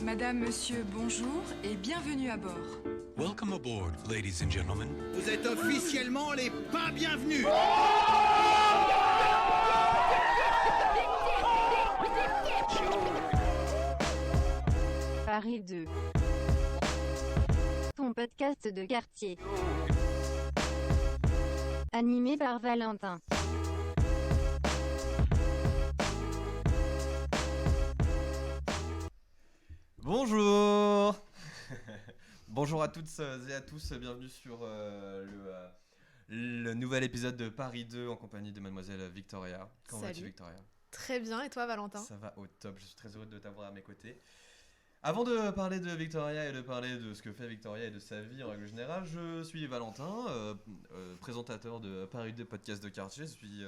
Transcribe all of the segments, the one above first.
Madame, monsieur, bonjour et bienvenue à bord. Welcome aboard, ladies and gentlemen. Vous êtes officiellement les pas bienvenus. Paris 2. Ton podcast de quartier. Animé par Valentin. Bonjour. Bonjour à toutes et à tous, bienvenue sur le nouvel épisode de Paris 2 en compagnie de mademoiselle Victoria. Comment vas-tu, Victoria ? Très bien, et toi Valentin ? Ça va au top, je suis très heureux de t'avoir à mes côtés. Avant de parler de Victoria et de parler de ce que fait Victoria et de sa vie en règle générale, je suis Valentin, présentateur de Paris 2 podcast de quartier. Je suis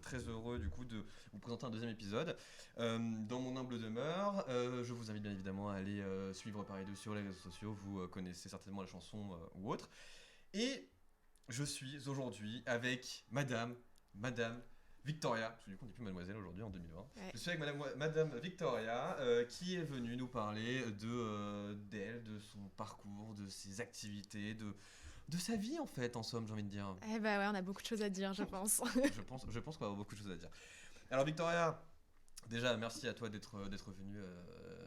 très heureux du coup de vous présenter un deuxième épisode. Dans mon humble demeure, je vous invite bien évidemment à aller suivre Paris 2 sur les réseaux sociaux. Vous connaissez certainement la chanson ou autre. Et je suis aujourd'hui avec Madame Victoria, parce que du coup on n'est plus mademoiselle aujourd'hui en 2020. Ouais. Je suis avec Madame Victoria qui est venue nous parler d'elle, de son parcours, de ses activités, de sa vie en fait, en somme, j'ai envie de dire. Eh bah ouais, on a beaucoup de choses à dire, je pense. je pense qu'on va avoir beaucoup de choses à dire. Alors Victoria, déjà merci à toi d'être venue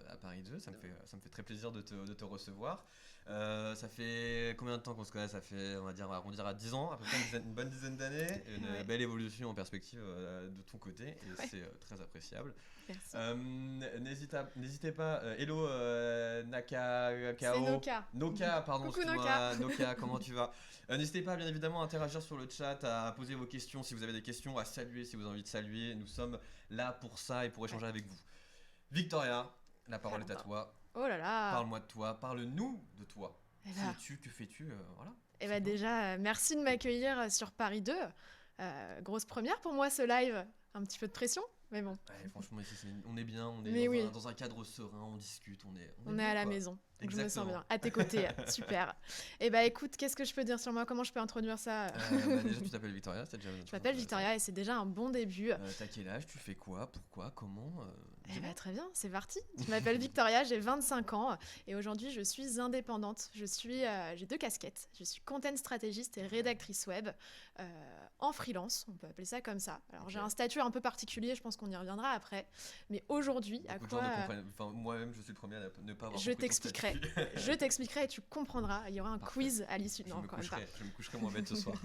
à Paris 2, ça me fait très plaisir de te recevoir. Ça fait combien de temps qu'on se connaît ? Ça fait, on va arrondir à 10 ans, à peu près une bonne dizaine d'années. Une belle évolution en perspective de ton côté, et c'est très appréciable. Merci. N'hésitez pas, hello Nakakao. C'est Noka, pardon. Coucou Noka. Noka, comment tu vas ? N'hésitez pas bien évidemment à interagir sur le chat, à poser vos questions si vous avez des questions, à saluer si vous avez envie de saluer. Nous sommes là pour ça et pour échanger avec vous. Victoria, la parole est à toi. Oh là là. Parle-moi de toi, parle-nous de toi. Qui es-tu, que fais-tu, voilà. Et bah déjà, merci de m'accueillir sur Paris 2. Grosse première pour moi ce live. Un petit peu de pression, mais bon. Ouais, franchement, ici, on est bien, on est dans un cadre serein, on discute, on est à la maison. Donc je me sens bien. À tes côtés, super. Et bah écoute, qu'est-ce que je peux dire sur moi ? Comment je peux introduire ça ? Déjà, tu t'appelles Victoria, c'est déjà... Je m'appelle Victoria et c'est déjà un bon début. T'as quel âge ? Tu fais quoi ? Pourquoi ? Comment ? Eh bah très bien, c'est parti. Je m'appelle Victoria, j'ai 25 ans et aujourd'hui je suis indépendante. J'ai 2 casquettes. Je suis content stratégiste et rédactrice web en freelance, on peut appeler ça comme ça. Alors j'ai un statut un peu particulier, je pense qu'on y reviendra après. Mais aujourd'hui, moi-même, je suis le premier à ne pas avoir Je t'expliquerai et tu comprendras. Il y aura un quiz à l'issue. Je me coucherai moins bête ce soir.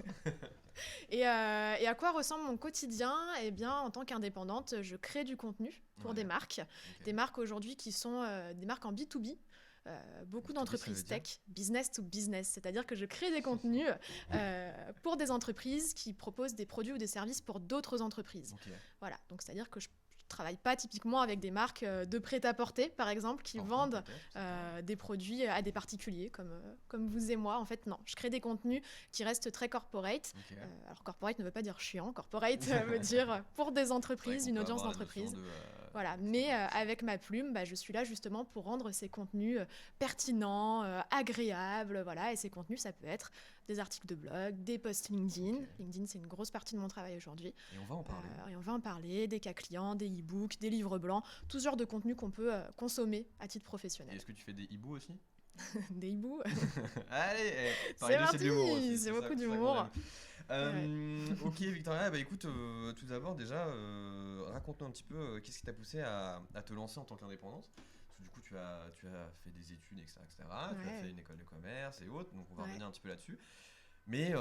Et à quoi ressemble mon quotidien ? Eh bien, en tant qu'indépendante, je crée du contenu pour des marques. Okay. Des marques aujourd'hui qui sont des marques en B2B. Beaucoup d'entreprises tech, business to business, c'est-à-dire que je crée des contenus pour des entreprises qui proposent des produits ou des services pour d'autres entreprises. Okay. Voilà, donc c'est-à-dire que je travaille pas typiquement avec des marques de prêt-à-porter, par exemple, qui vendent des produits à des particuliers comme vous et moi. En fait, non, je crée des contenus qui restent très corporate. Okay. Alors, corporate ne veut pas dire chiant. Corporate veut dire pour des entreprises, une audience d'entreprise. Voilà, mais avec ma plume, je suis là justement pour rendre ces contenus pertinents, agréables. Voilà, et ces contenus, ça peut être des articles de blog, des posts LinkedIn. Okay. LinkedIn, c'est une grosse partie de mon travail aujourd'hui. Et on va en parler. Des cas clients, des e-books, des livres blancs, tout ce genre de contenu qu'on peut consommer à titre professionnel. Et est-ce que tu fais des e-books aussi ? Des e-books. Allez, c'est parti, c'est beaucoup d'humour. Ok Victoria, écoute, tout d'abord déjà, raconte-nous un petit peu qu'est-ce qui t'a poussé à te lancer en tant qu'indépendante. Parce que du coup tu as fait des études, etc. Tu as fait une école de commerce et autres, donc on va revenir un petit peu là-dessus. Mais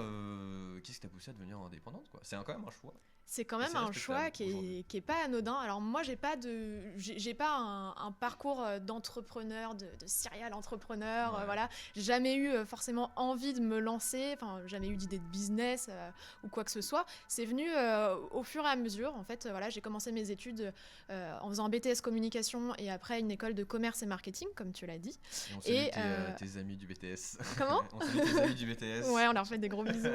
qu'est-ce qui t'a poussé à devenir indépendante, quoi ? C'est quand même un choix. C'est quand même un choix qui est pas anodin. Alors moi, j'ai pas un parcours d'entrepreneur, de serial entrepreneur. Voilà, j'ai jamais eu forcément envie de me lancer. Enfin, jamais eu d'idée de business ou quoi que ce soit. C'est venu au fur et à mesure. En fait, voilà, j'ai commencé mes études en faisant un BTS communication et après une école de commerce et marketing, comme tu l'as dit. Et on salue tes amis du BTS. Comment ? On salue tes amis du BTS. Ouais, on leur fait des gros bisous.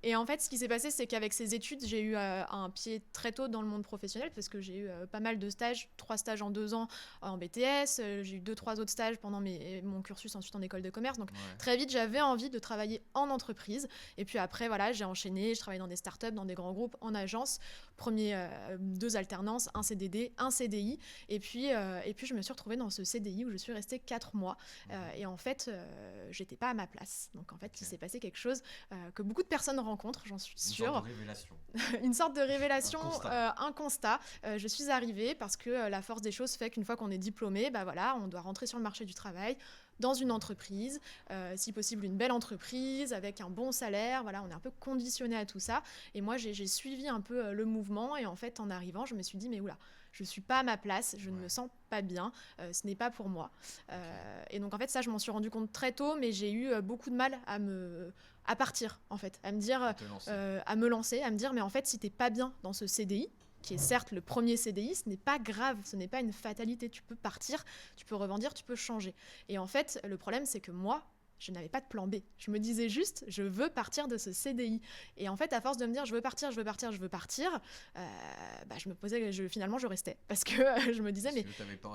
Et en fait, ce qui s'est passé, c'est qu'avec ces études, j'ai eu un pied très tôt dans le monde professionnel parce que j'ai eu pas mal de stages, 3 stages en 2 ans en BTS, j'ai eu 2-3 autres stages pendant mon cursus ensuite en école de commerce. Donc très vite, j'avais envie de travailler en entreprise. Et puis après, voilà, j'ai enchaîné, je travaillais dans des startups, dans des grands groupes, en agence. 2 alternances, un CDD, un CDI. Et puis, je me suis retrouvée dans ce CDI où je suis restée 4 mois. Et en fait, j'étais pas à ma place. Donc en fait, il s'est passé quelque chose que beaucoup de personnes rencontrent, j'en suis sûre. Une sorte de révélation. Une sorte de révélation, Un constat. Je suis arrivée parce que la force des choses fait qu'une fois qu'on est diplômé, bah voilà, on doit rentrer sur le marché du travail dans une entreprise, si possible une belle entreprise avec un bon salaire. Voilà, on est un peu conditionné à tout ça. Et moi, j'ai suivi un peu le mouvement. Et en fait, en arrivant, je me suis dit, mais oula, je suis pas à ma place, je ne me sens pas bien, ce n'est pas pour moi. Et donc en fait, ça, je m'en suis rendu compte très tôt, mais j'ai eu beaucoup de mal à partir, en fait, à me dire, à me lancer, à me dire, mais en fait, si t'es pas bien dans ce CDI, qui est certes le premier CDI, ce n'est pas grave, ce n'est pas une fatalité. Tu peux partir, tu peux rebondir, tu peux changer. Et en fait, le problème, c'est que moi, je n'avais pas de plan B. Je me disais juste, je veux partir de ce CDI. Et en fait, à force de me dire, je veux partir, je me posais, finalement, je restais. Parce que je me disais, mais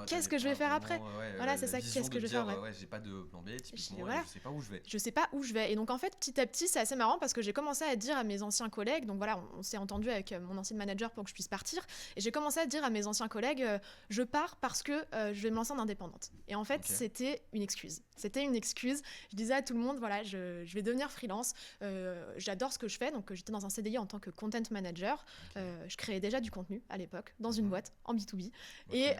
qu'est-ce que je vais faire après ? Voilà, c'est ça, qu'est-ce que je vais faire après ? J'ai pas de plan B, typiquement, voilà. je sais pas où je vais. Je sais pas où je vais. Et donc, en fait, petit à petit, c'est assez marrant parce que j'ai commencé à dire à mes anciens collègues, donc voilà, on s'est entendu avec mon ancien manager pour que je puisse partir, et j'ai commencé à dire à mes anciens collègues, je pars parce que je vais me lancer en indépendante. Et en fait, c'était une excuse. C'était une excuse. Je disais à tout le monde, voilà, je vais devenir freelance. J'adore ce que je fais. Donc, j'étais dans un CDI en tant que content manager. Je créais déjà du contenu à l'époque, dans une boîte, en B2B. Et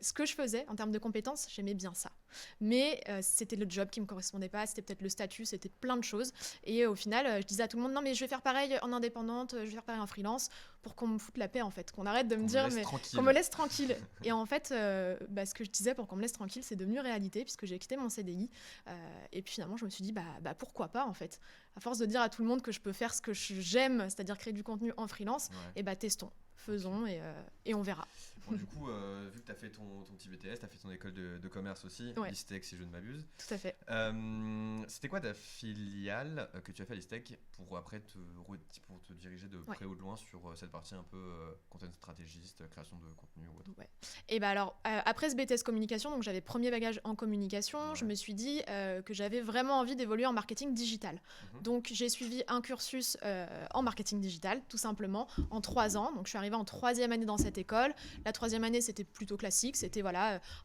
ce que je faisais, en termes de compétences, j'aimais bien ça. Mais c'était le job qui me correspondait pas. C'était peut-être le statut, c'était plein de choses. Et au final, je disais à tout le monde, non, mais je vais faire pareil en indépendante, je vais faire pareil en freelance, pour qu'on me foute la paix, en fait. Qu'on arrête de me dire, mais qu'on me laisse tranquille. Et en fait, ce que je disais pour qu'on me laisse tranquille, c'est devenu réalité, puisque j'ai quitté mon CDI. Et puis finalement, je me suis dit, pourquoi pas, en fait. À force de dire à tout le monde que je peux faire ce que j'aime, c'est-à-dire créer du contenu en freelance, et testons, faisons, et on verra. Bon, du coup, vu que tu as fait ton petit BTS, tu as fait ton école de commerce aussi, l'ISTEC si je ne m'abuse. Tout à fait. C'était quoi ta filiale que tu as fait à l'ISTEC pour après te diriger de près ou de loin sur cette partie un peu content stratégiste, création de contenu ou autre? Et alors, après ce BTS communication, donc j'avais premier bagage en communication, je me suis dit que j'avais vraiment envie d'évoluer en marketing digital. Donc j'ai suivi un cursus en marketing digital, tout simplement, en 3 ans. Donc je suis arrivée en 3e année dans cette école. La 3e année, c'était plutôt classique, c'était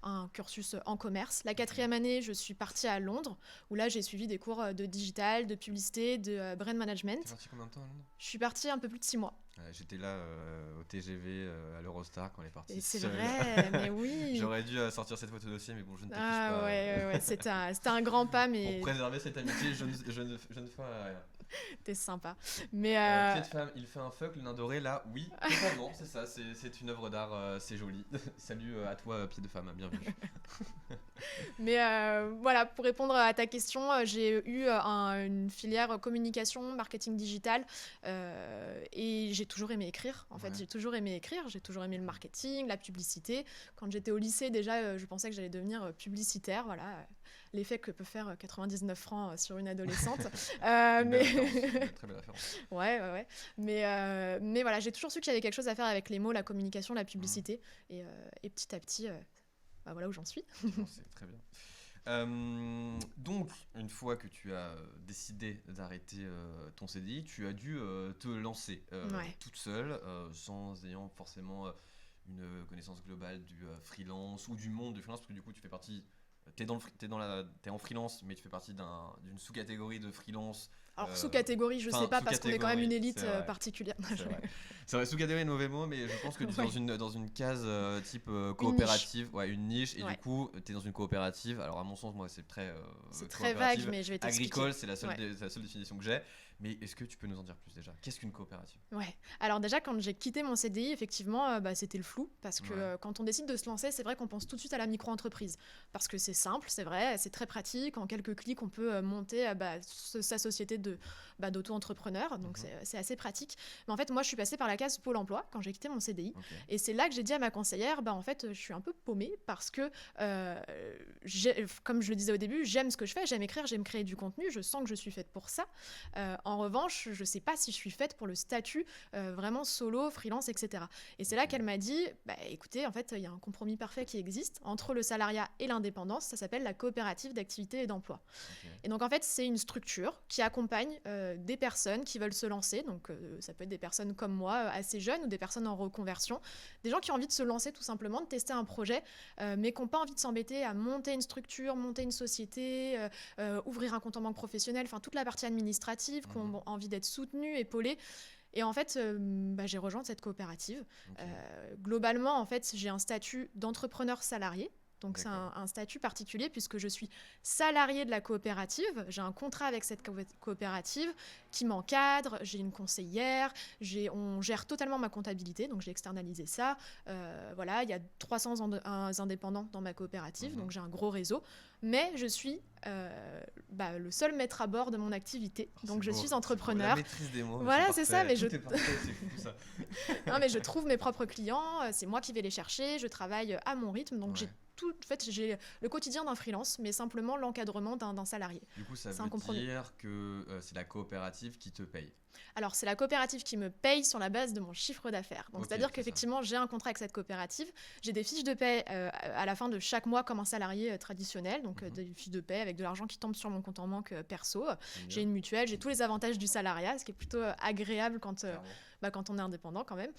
un cursus en commerce. La 4e année, je suis partie à Londres, où là j'ai suivi des cours de digital, de publicité, de brand management. T'es partie combien de temps à Londres ? Je suis partie un peu plus de 6 mois. J'étais là au TGV à l'Eurostar quand elle est partie. Et c'est vrai, mais oui. J'aurais dû sortir cette photo dossier, mais bon, je ne t'affiche pas. Ouais, c'était un grand pas, mais... Pour préserver cette amitié, je ne ferai rien. T'es sympa. Mais pied de femme, il fait un fuck, le nain doré, là, oui, totalement, c'est ça, c'est une œuvre d'art, c'est joli. Salut à toi, pied de femme, bienvenue. Mais voilà, pour répondre à ta question, j'ai eu une filière communication, marketing digital, et j'ai toujours aimé écrire. En fait, j'ai toujours aimé écrire, j'ai toujours aimé le marketing, la publicité. Quand j'étais au lycée, déjà, je pensais que j'allais devenir publicitaire, voilà. L'effet que peut faire 99 francs sur une adolescente. Mais... Très belle référence. Ouais. Mais voilà, j'ai toujours su qu'il y avait quelque chose à faire avec les mots, la communication, la publicité. Et petit à petit, voilà où j'en suis. C'est très bien. Donc, une fois que tu as décidé d'arrêter ton CDI, tu as dû te lancer toute seule, sans ayant forcément une connaissance globale du freelance ou du monde du freelance, parce que du coup, tu fais partie... T'es en freelance, mais tu fais partie d'une sous-catégorie de freelance. Alors sous-catégorie, je sais pas, parce qu'on est quand même une élite particulière. C'est vrai, sous-catégorie est le mauvais mot, mais je pense que tu es dans une case type coopérative, une niche, et du coup, tu es dans une coopérative. Alors à mon sens, moi, c'est très vague, mais je vais t'expliquer. Agricole, c'est la seule définition que j'ai. Mais est-ce que tu peux nous en dire plus déjà ? Qu'est-ce qu'une coopérative ? Ouais. Alors déjà, quand j'ai quitté mon CDI, effectivement, c'était le flou. Parce que quand on décide de se lancer, c'est vrai qu'on pense tout de suite à la micro-entreprise. Parce que c'est simple, c'est vrai, c'est très pratique. En quelques clics, on peut monter sa société d'auto-entrepreneur, donc c'est assez pratique. Mais en fait, moi, je suis passée par la case Pôle emploi quand j'ai quitté mon CDI. Ok. Et c'est là que j'ai dit à ma conseillère, en fait, je suis un peu paumée parce que, comme je le disais au début, j'aime ce que je fais, j'aime écrire, j'aime créer du contenu, je sens que je suis faite pour ça. En revanche, je ne sais pas si je suis faite pour le statut vraiment solo, freelance, etc. Et c'est là qu'elle m'a dit, écoutez, en fait, il y a un compromis parfait qui existe entre le salariat et l'indépendance, ça s'appelle la coopérative d'activité et d'emploi. Ok. Et donc, en fait, c'est une structure qui accompagne des personnes qui veulent se lancer. Donc, ça peut être des personnes comme moi, assez jeunes, ou des personnes en reconversion. Des gens qui ont envie de se lancer tout simplement, de tester un projet, mais qui n'ont pas envie de s'embêter à monter une structure, monter une société, ouvrir un compte en banque professionnel, enfin, toute la partie administrative, qui ont envie d'être soutenues, épaulées. Et en fait, j'ai rejoint cette coopérative. Ok. Globalement, en fait, j'ai un statut d'entrepreneur salarié. Donc, c'est D'accord. un statut particulier puisque je suis salariée de la coopérative. J'ai un contrat avec cette coopérative qui m'encadre. J'ai une conseillère. On gère totalement ma comptabilité. Donc, j'ai externalisé ça. Voilà, il y a 300 indépendants dans ma coopérative. Donc, j'ai un gros réseau. Mais je suis le seul maître à bord de mon activité. Donc, je suis entrepreneur. La maîtrise des mots. Voilà, c'est ça, mais Tout est parfait, c'est fou ça. Non, mais je trouve mes propres clients, c'est moi qui vais les chercher, je travaille à mon rythme, donc Ouais. j'ai le quotidien d'un freelance, mais simplement l'encadrement d'un salarié. Du coup, ça C'est un veut compromis. dire que c'est la coopérative qui te paye. Alors, c'est la coopérative qui me paye sur la base de mon chiffre d'affaires. Donc, Ok, c'est-à-dire c'est qu'effectivement, j'ai un contrat avec cette coopérative, j'ai des fiches de paie à la fin de chaque mois comme un salarié traditionnel, donc des fiches de paie avec de l'argent qui tombe sur mon compte en banque perso. J'ai une mutuelle, j'ai tous les avantages du salariat, ce qui est plutôt agréable quand on est indépendant quand même.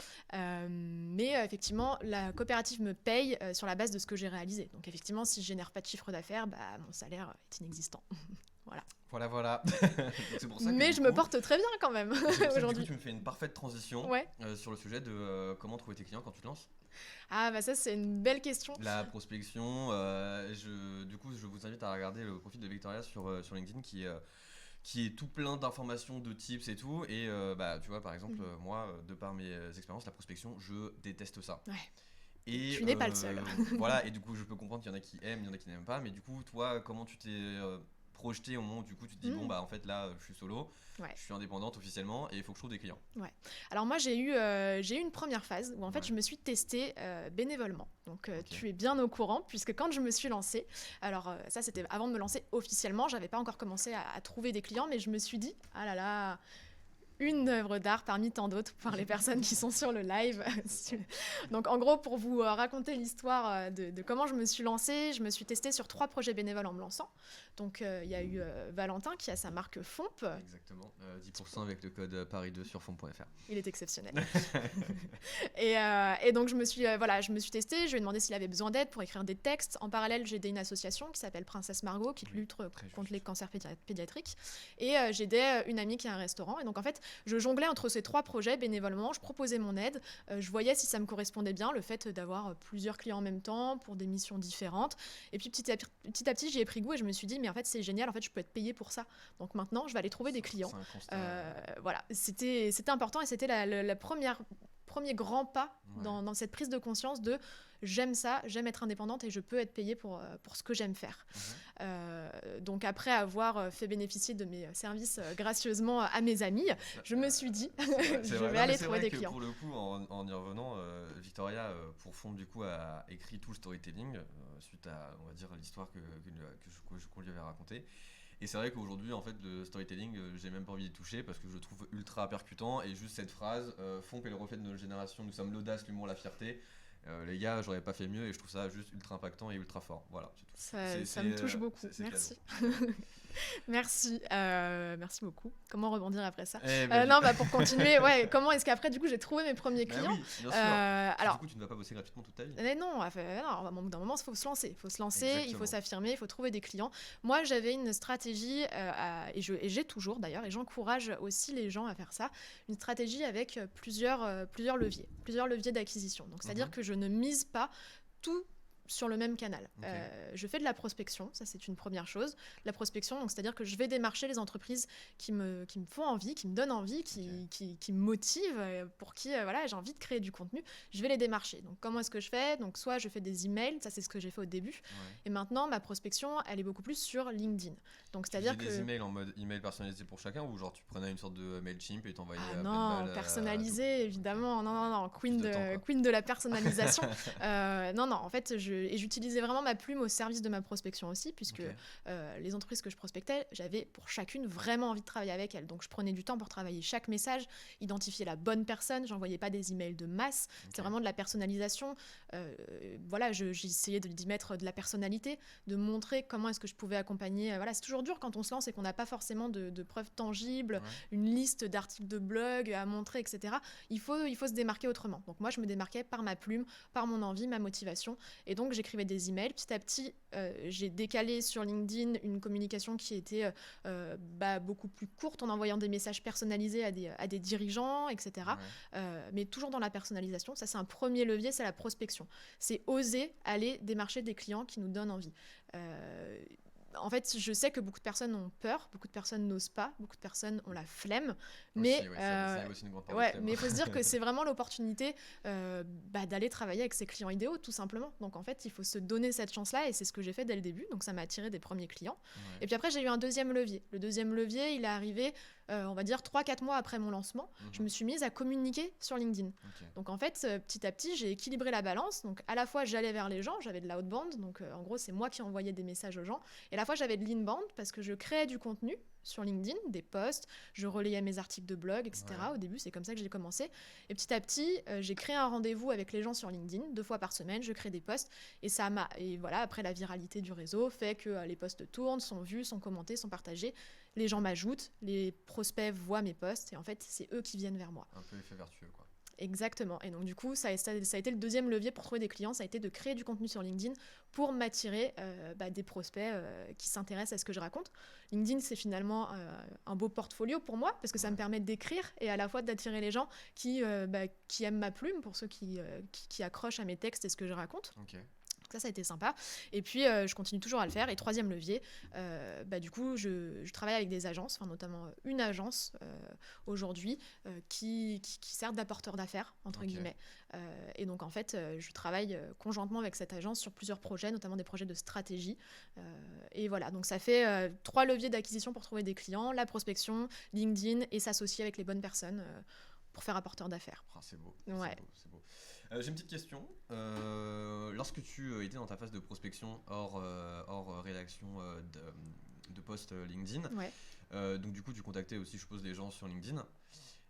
Mais effectivement, la coopérative me paye sur la base de ce que j'ai réalisé. Donc effectivement, si je génère pas de chiffre d'affaires, mon salaire est inexistant. Voilà. Donc, c'est pour ça que, Mais du je me coup, porte très bien quand même c'est pour ça que, du coup, aujourd'hui. tu me fais une parfaite transition Ouais. sur le sujet de comment trouver tes clients quand tu te lances. Ah ça c'est une belle question. La prospection, du coup, je vous invite à regarder le profil de Victoria sur LinkedIn qui est tout plein d'informations, de tips et tout. Et tu vois, par exemple, moi, de par mes expériences, la prospection, je déteste ça. Ouais. Et, Tu n'es pas le seul. Voilà, et du coup, je peux comprendre qu'il y en a qui aiment, il y en a qui n'aiment pas. Mais du coup, toi, comment tu t'es projeté au moment où du coup, tu te dis, en fait, là, je suis solo, Ouais. je suis indépendante officiellement et il faut que je trouve des clients. Alors moi j'ai eu une première phase où en fait je me suis testée bénévolement. Donc tu es bien au courant puisque quand je me suis lancée, alors ça c'était avant de me lancer officiellement, j'avais pas encore commencé à trouver des clients, mais je me suis dit ah là là, une œuvre d'art parmi tant d'autres par les personnes qui sont sur le live. Donc en gros, pour vous raconter l'histoire de comment je me suis lancée, je me suis testée sur 3 projets bénévoles en me lançant. Donc il y a eu Valentin qui a sa marque Fomp. Exactement, 10% avec le code Paris2 sur fond.fr. Il est exceptionnel. et donc je me suis testée, je lui ai demandé s'il avait besoin d'aide pour écrire des textes. En parallèle, j'ai aidé une association qui s'appelle Princesse Margot qui lutte contre les cancers pédiatriques. Et j'ai aidé une amie qui a un restaurant. Et donc en fait, je jonglais entre ces 3 projets bénévolement, je proposais mon aide, je voyais si ça me correspondait bien, le fait d'avoir plusieurs clients en même temps pour des missions différentes. Et puis petit à petit, j'y ai pris goût et je me suis dit, mais en fait, c'est génial, en fait, je peux être payée pour ça. Donc maintenant, je vais aller trouver des clients. C'est un constat. Voilà, c'était important et c'était le premier grand pas dans cette prise de conscience de j'aime ça, j'aime être indépendante et je peux être payée pour ce que j'aime faire. Donc après avoir fait bénéficier de mes services gracieusement à mes amis, je me suis dit je vais aller trouver des clients. Pour le coup, en y revenant, Victoria, pour fond du coup, a écrit tout le storytelling suite à, on va dire, l'histoire qu'on lui avait racontée. Et c'est vrai qu'aujourd'hui, en fait, le storytelling, j'ai même pas envie d'y toucher parce que je le trouve ultra percutant. Et juste cette phrase, Fomp est le reflet de notre génération, nous sommes l'audace, l'humour, la fierté. Les gars, j'aurais pas fait mieux et je trouve ça juste ultra impactant et ultra fort. Voilà, c'est tout. Ça me touche beaucoup. Merci. Merci beaucoup. Comment rebondir après ça? Pour continuer, comment est-ce qu'après, du coup, j'ai trouvé mes premiers clients? Oui, bien sûr. Alors, du coup, tu ne vas pas bosser gratuitement toute ta vie. Non, d'un moment, il faut se lancer. Exactement. Il faut s'affirmer, il faut trouver des clients. Moi, j'avais une stratégie, et j'ai toujours d'ailleurs, et j'encourage aussi les gens à faire ça, une stratégie avec plusieurs leviers d'acquisition. Donc, c'est-à-dire que je ne mise pas tout sur le même canal. Ok. Je fais de la prospection, ça c'est une première chose. La prospection, donc c'est-à-dire que je vais démarcher les entreprises qui me font envie, qui me donnent envie, qui me motivent, pour qui voilà, j'ai envie de créer du contenu. Je vais les démarcher. Donc comment est-ce que je fais? Donc soit je fais des emails, ça c'est ce que j'ai fait au début. Ouais. Et maintenant ma prospection, elle est beaucoup plus sur LinkedIn. Donc Tu c'est-à-dire faisais que des emails en mode email personnalisé pour chacun ou genre tu prenais une sorte de Mailchimp et t'envoyais à non, pleine balle, personnalisé, évidemment. Non. Queen Plus de temps, quoi. queen de la personnalisation. Non, en fait, j'utilisais vraiment ma plume au service de ma prospection aussi, puisque Ok. les entreprises que je prospectais, j'avais pour chacune vraiment envie de travailler avec elles. Donc, je prenais du temps pour travailler chaque message, identifier la bonne personne. J'envoyais pas des emails de masse. C'était vraiment de la personnalisation. Voilà, j'essayais d'y mettre de la personnalité, de montrer comment est-ce que je pouvais accompagner. Voilà, c'est toujours dur quand on se lance et qu'on n'a pas forcément de preuves tangibles, Ouais. une liste d'articles de blog à montrer, etc. Il faut se démarquer autrement. Donc moi, je me démarquais par ma plume, par mon envie, ma motivation. Et donc, j'écrivais des emails. Petit à petit, j'ai décalé sur LinkedIn une communication qui était beaucoup plus courte en envoyant des messages personnalisés à des dirigeants, etc. Ouais. Mais toujours dans la personnalisation. Ça, c'est un premier levier, c'est la prospection. C'est oser aller démarcher des clients qui nous donnent envie. En fait, je sais que beaucoup de personnes ont peur, beaucoup de personnes n'osent pas, beaucoup de personnes ont la flemme, mais Aussi, ouais, ça y a aussi une grande part de ouais, flemme. mais il faut se dire que c'est vraiment l'opportunité d'aller travailler avec ses clients idéaux, tout simplement. Donc en fait, il faut se donner cette chance-là, et c'est ce que j'ai fait dès le début. Donc ça m'a attiré des premiers clients. Ouais. Et puis après, j'ai eu un deuxième levier. Le deuxième levier, il est arrivé, on va dire 3-4 mois après mon lancement. Je me suis mise à communiquer sur LinkedIn. Ok. Donc en fait, petit à petit, j'ai équilibré la balance. Donc à la fois, j'allais vers les gens, j'avais de l'outbound, donc en gros, c'est moi qui envoyais des messages aux gens. Et à la fois, j'avais de l'inbound parce que je créais du contenu sur LinkedIn, des posts, je relayais mes articles de blog, etc. Ouais. Au début, c'est comme ça que j'ai commencé. Et petit à petit, j'ai créé un rendez-vous avec les gens sur LinkedIn, 2 fois par semaine, je crée des posts. Et voilà, après la viralité du réseau fait que les posts tournent, sont vus, sont commentés, sont partagés. Les gens m'ajoutent, les prospects voient mes posts, et en fait, c'est eux qui viennent vers moi. Un peu effet vertueux, quoi. Exactement. Et donc du coup, ça a été le deuxième levier pour trouver des clients, ça a été de créer du contenu sur LinkedIn pour m'attirer des prospects qui s'intéressent à ce que je raconte. LinkedIn, c'est finalement un beau portfolio pour moi, parce que ça me permet d'écrire et à la fois d'attirer les gens qui aiment ma plume, pour ceux qui accrochent à mes textes et ce que je raconte. Ok. Ça a été sympa. Et puis, je continue toujours à le faire. Et troisième levier, du coup, je travaille avec des agences, enfin, notamment une agence aujourd'hui qui sert d'apporteur d'affaires, entre Ok. guillemets. Et donc, en fait, je travaille conjointement avec cette agence sur plusieurs projets, notamment des projets de stratégie. Et voilà, donc ça fait 3 leviers d'acquisition pour trouver des clients, la prospection, LinkedIn, et s'associer avec les bonnes personnes pour faire apporteur d'affaires. Ah, c'est beau. Ouais. C'est beau. J'ai une petite question. Lorsque tu étais dans ta phase de prospection hors rédaction de posts LinkedIn, Ouais. donc du coup tu contactais aussi, je suppose, des gens sur LinkedIn.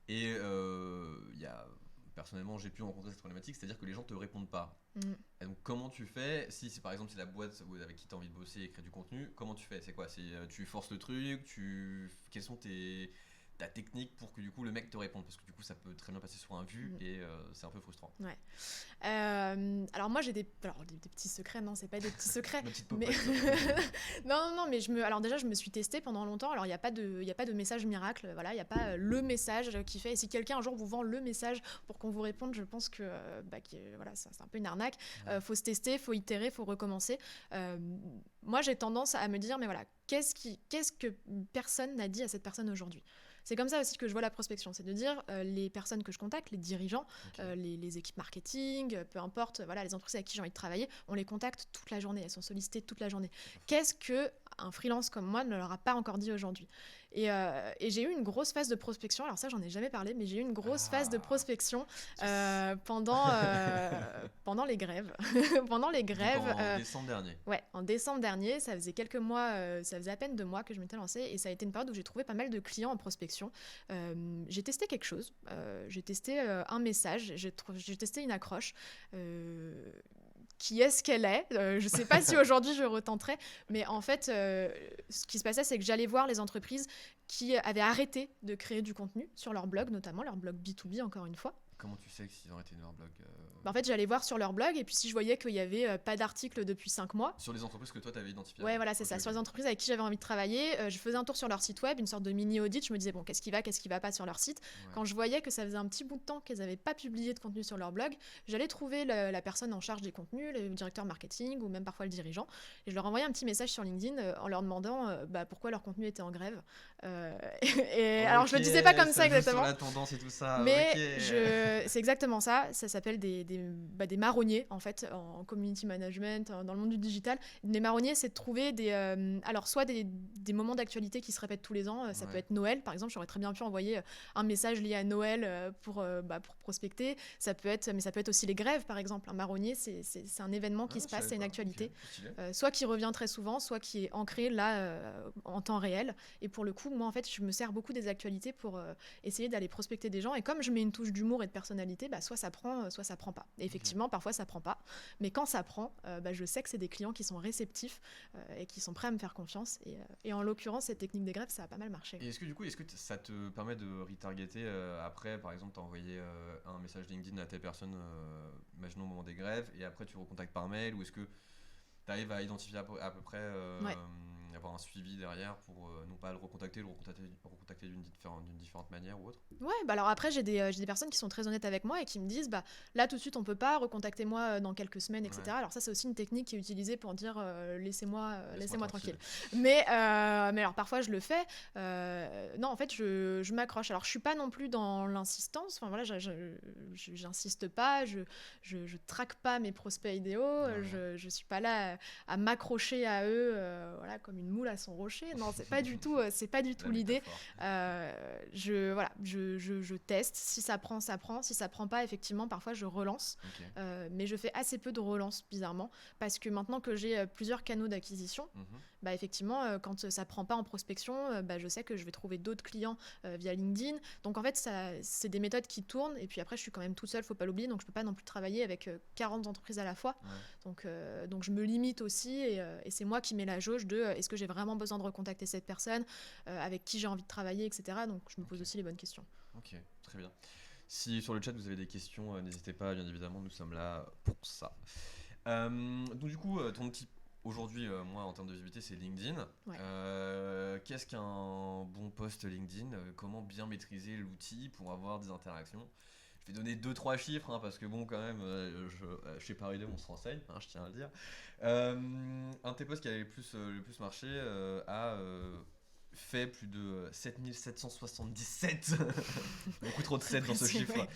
Et personnellement, j'ai pu rencontrer cette problématique, c'est-à-dire que les gens te répondent pas. Mm. Et donc comment tu fais si par exemple c'est la boîte avec qui tu as envie de bosser et créer du contenu, comment tu fais? C'est quoi? Tu forces le truc, quelles sont ta technique pour que du coup le mec te réponde, parce que du coup ça peut très bien passer sur un vu et c'est un peu frustrant. Ouais. Alors moi j'ai des petits secrets, non, c'est pas des petits secrets. Ma petite Mais... popote. non, mais alors déjà je me suis testée pendant longtemps. Alors il y a pas de message miracle, voilà, il y a pas le message qui fait. Et si quelqu'un un jour vous vend le message pour qu'on vous réponde, je pense que voilà, c'est un peu une arnaque. Faut se tester, faut itérer, faut recommencer. Moi j'ai tendance à me dire, mais voilà, qu'est-ce que personne n'a dit à cette personne aujourd'hui? C'est comme ça aussi que je vois la prospection, c'est de dire les personnes que je contacte, les dirigeants, Ok. les équipes marketing, peu importe, voilà, les entreprises avec qui j'ai envie de travailler, on les contacte toute la journée, elles sont sollicitées toute la journée. Qu'est-ce que un freelance comme moi ne leur a pas encore dit aujourd'hui? Et j'ai eu une grosse phase de prospection, alors ça j'en ai jamais parlé, mais j'ai eu une grosse phase de prospection pendant les grèves. Pendant les grèves. Donc en décembre dernier. Ouais, en décembre dernier, ça faisait quelques mois, ça faisait à peine 2 mois que je m'étais lancée, et ça a été une période où j'ai trouvé pas mal de clients en prospection. J'ai testé quelque chose, j'ai testé un message, j'ai testé une accroche. Qui est-ce qu'elle est? Je sais pas si aujourd'hui je retenterai, mais en fait, ce qui se passait, c'est que j'allais voir les entreprises qui avaient arrêté de créer du contenu sur leur blog, notamment leur blog B2B, encore une fois. comment tu sais qu'ils ont arrêté leur blog En fait, j'allais voir sur leur blog et puis si je voyais qu'il n'y avait pas d'article depuis 5 mois. Sur les entreprises que toi, tu avais identifiées. Ouais, voilà, c'est ça. Sur les entreprises avec qui j'avais envie de travailler, je faisais un tour sur leur site web, une sorte de mini-audit. Je me disais, bon, qu'est-ce qui va pas sur leur site. Ouais. Quand je voyais que ça faisait un petit bout de temps qu'elles n'avaient pas publié de contenu sur leur blog, j'allais trouver la personne en charge des contenus, le directeur marketing ou même parfois le dirigeant. Et je leur envoyais un petit message sur LinkedIn en leur demandant pourquoi leur contenu était en grève. Alors, je le disais pas comme ça exactement. Sur la tendance et tout ça. Mais c'est exactement ça. Ça s'appelle des marronniers, en fait, en community management, dans le monde du digital. Les marronniers, c'est de trouver soit des moments d'actualité qui se répètent tous les ans. Ça peut être Noël, par exemple. J'aurais très bien pu envoyer un message lié à Noël pour prospecter. Ça peut être aussi les grèves, par exemple. Un marronnier, c'est un événement qui se passe, c'est une actualité. Okay. Soit qui revient très souvent, soit qui est ancré là en temps réel. Et pour le coup, moi, en fait, je me sers beaucoup des actualités pour essayer d'aller prospecter des gens. Et comme je mets une touche d'humour et de personnalité, soit ça prend, soit ça prend pas. Et effectivement, parfois, ça prend pas. Mais quand ça prend, je sais que c'est des clients qui sont réceptifs et qui sont prêts à me faire confiance. Et en l'occurrence, cette technique des grèves, ça a pas mal marché. Et est-ce que ça te permet de retargeter après, par exemple, t'as envoyé un message LinkedIn à telle personne, imaginons au moment des grèves, et après tu recontactes par mail, ou est-ce que tu arrives à identifier à peu près, avoir un suivi derrière pour non pas le recontacter d'une différente manière ou autre? Ouais, alors après j'ai des personnes qui sont très honnêtes avec moi et qui me disent là tout de suite on peut pas, recontactez-moi dans quelques semaines, etc. Alors ça c'est aussi une technique qui est utilisée pour dire laissez-moi tranquille. Mais alors parfois je le fais. Non, en fait je m'accroche. Alors je suis pas non plus dans l'insistance. Enfin voilà, j'insiste pas, je traque pas mes prospects idéaux. Je suis pas là à m'accrocher à eux comme une moule à son rocher. Non, c'est pas du tout l'idée. Je teste. Si ça prend, ça prend. Si ça prend pas, effectivement, parfois je relance. Okay. Mais je fais assez peu de relance, bizarrement, parce que maintenant que j'ai plusieurs canaux d'acquisition, effectivement, quand ça prend pas en prospection, je sais que je vais trouver d'autres clients via LinkedIn. Donc en fait, c'est des méthodes qui tournent. Et puis après, je suis quand même toute seule, faut pas l'oublier. Donc je peux pas non plus travailler avec 40 entreprises à la fois. Ouais. Donc je me limite aussi, et c'est moi qui mets la jauge de est-ce que j'ai vraiment besoin de recontacter cette personne, avec qui j'ai envie de travailler, etc. Donc je me pose aussi les bonnes questions. Ok, très bien. Si sur le chat vous avez des questions, n'hésitez pas, bien évidemment, nous sommes là pour ça. Donc du coup, ton petit... Aujourd'hui, moi, en termes de visibilité, c'est LinkedIn. Ouais. Qu'est-ce qu'un bon post LinkedIn? Comment bien maîtriser l'outil pour avoir des interactions? Je vais donner 2-3 chiffres, parce que bon, quand même, chez Paris 2, on se renseigne, je tiens à le dire. Un de tes posts qui a le plus marché a fait plus de 7777 beaucoup trop de 7 dans ce chiffre.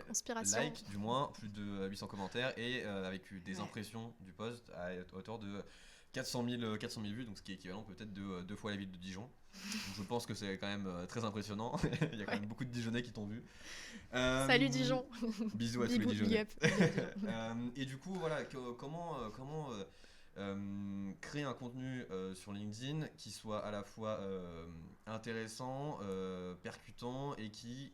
Conspiration. Like, du moins, plus de 800 commentaires, et avec des impressions du post à hauteur de 400 000 vues, donc ce qui est équivalent peut-être de 2 fois la ville de Dijon. Donc je pense que c'est quand même très impressionnant. Il y a quand même beaucoup de Dijonnais qui t'ont vu. Salut Dijon. Bisous à tous les Dijonnais. Et du coup, voilà, comment créer un contenu sur LinkedIn qui soit à la fois intéressant, percutant, et qui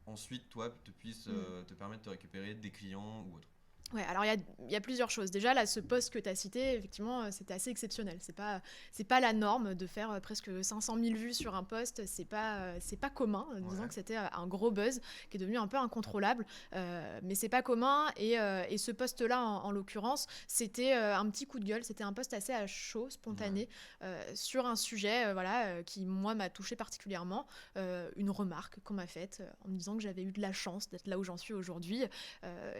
ensuite, toi, te permettre de récupérer des clients ou autre. Ouais, alors il y a plusieurs choses. Déjà, là, ce post que tu as cité, effectivement, c'était assez exceptionnel. C'est pas la norme de faire presque 500 000 vues sur un post. C'est pas commun. Disons que c'était un gros buzz qui est devenu un peu incontrôlable. Mais c'est pas commun. Et ce post-là, en l'occurrence, c'était un petit coup de gueule. C'était un post assez à chaud, spontané, sur un sujet qui, moi, m'a touché particulièrement. Une remarque qu'on m'a faite en me disant que j'avais eu de la chance d'être là où j'en suis aujourd'hui.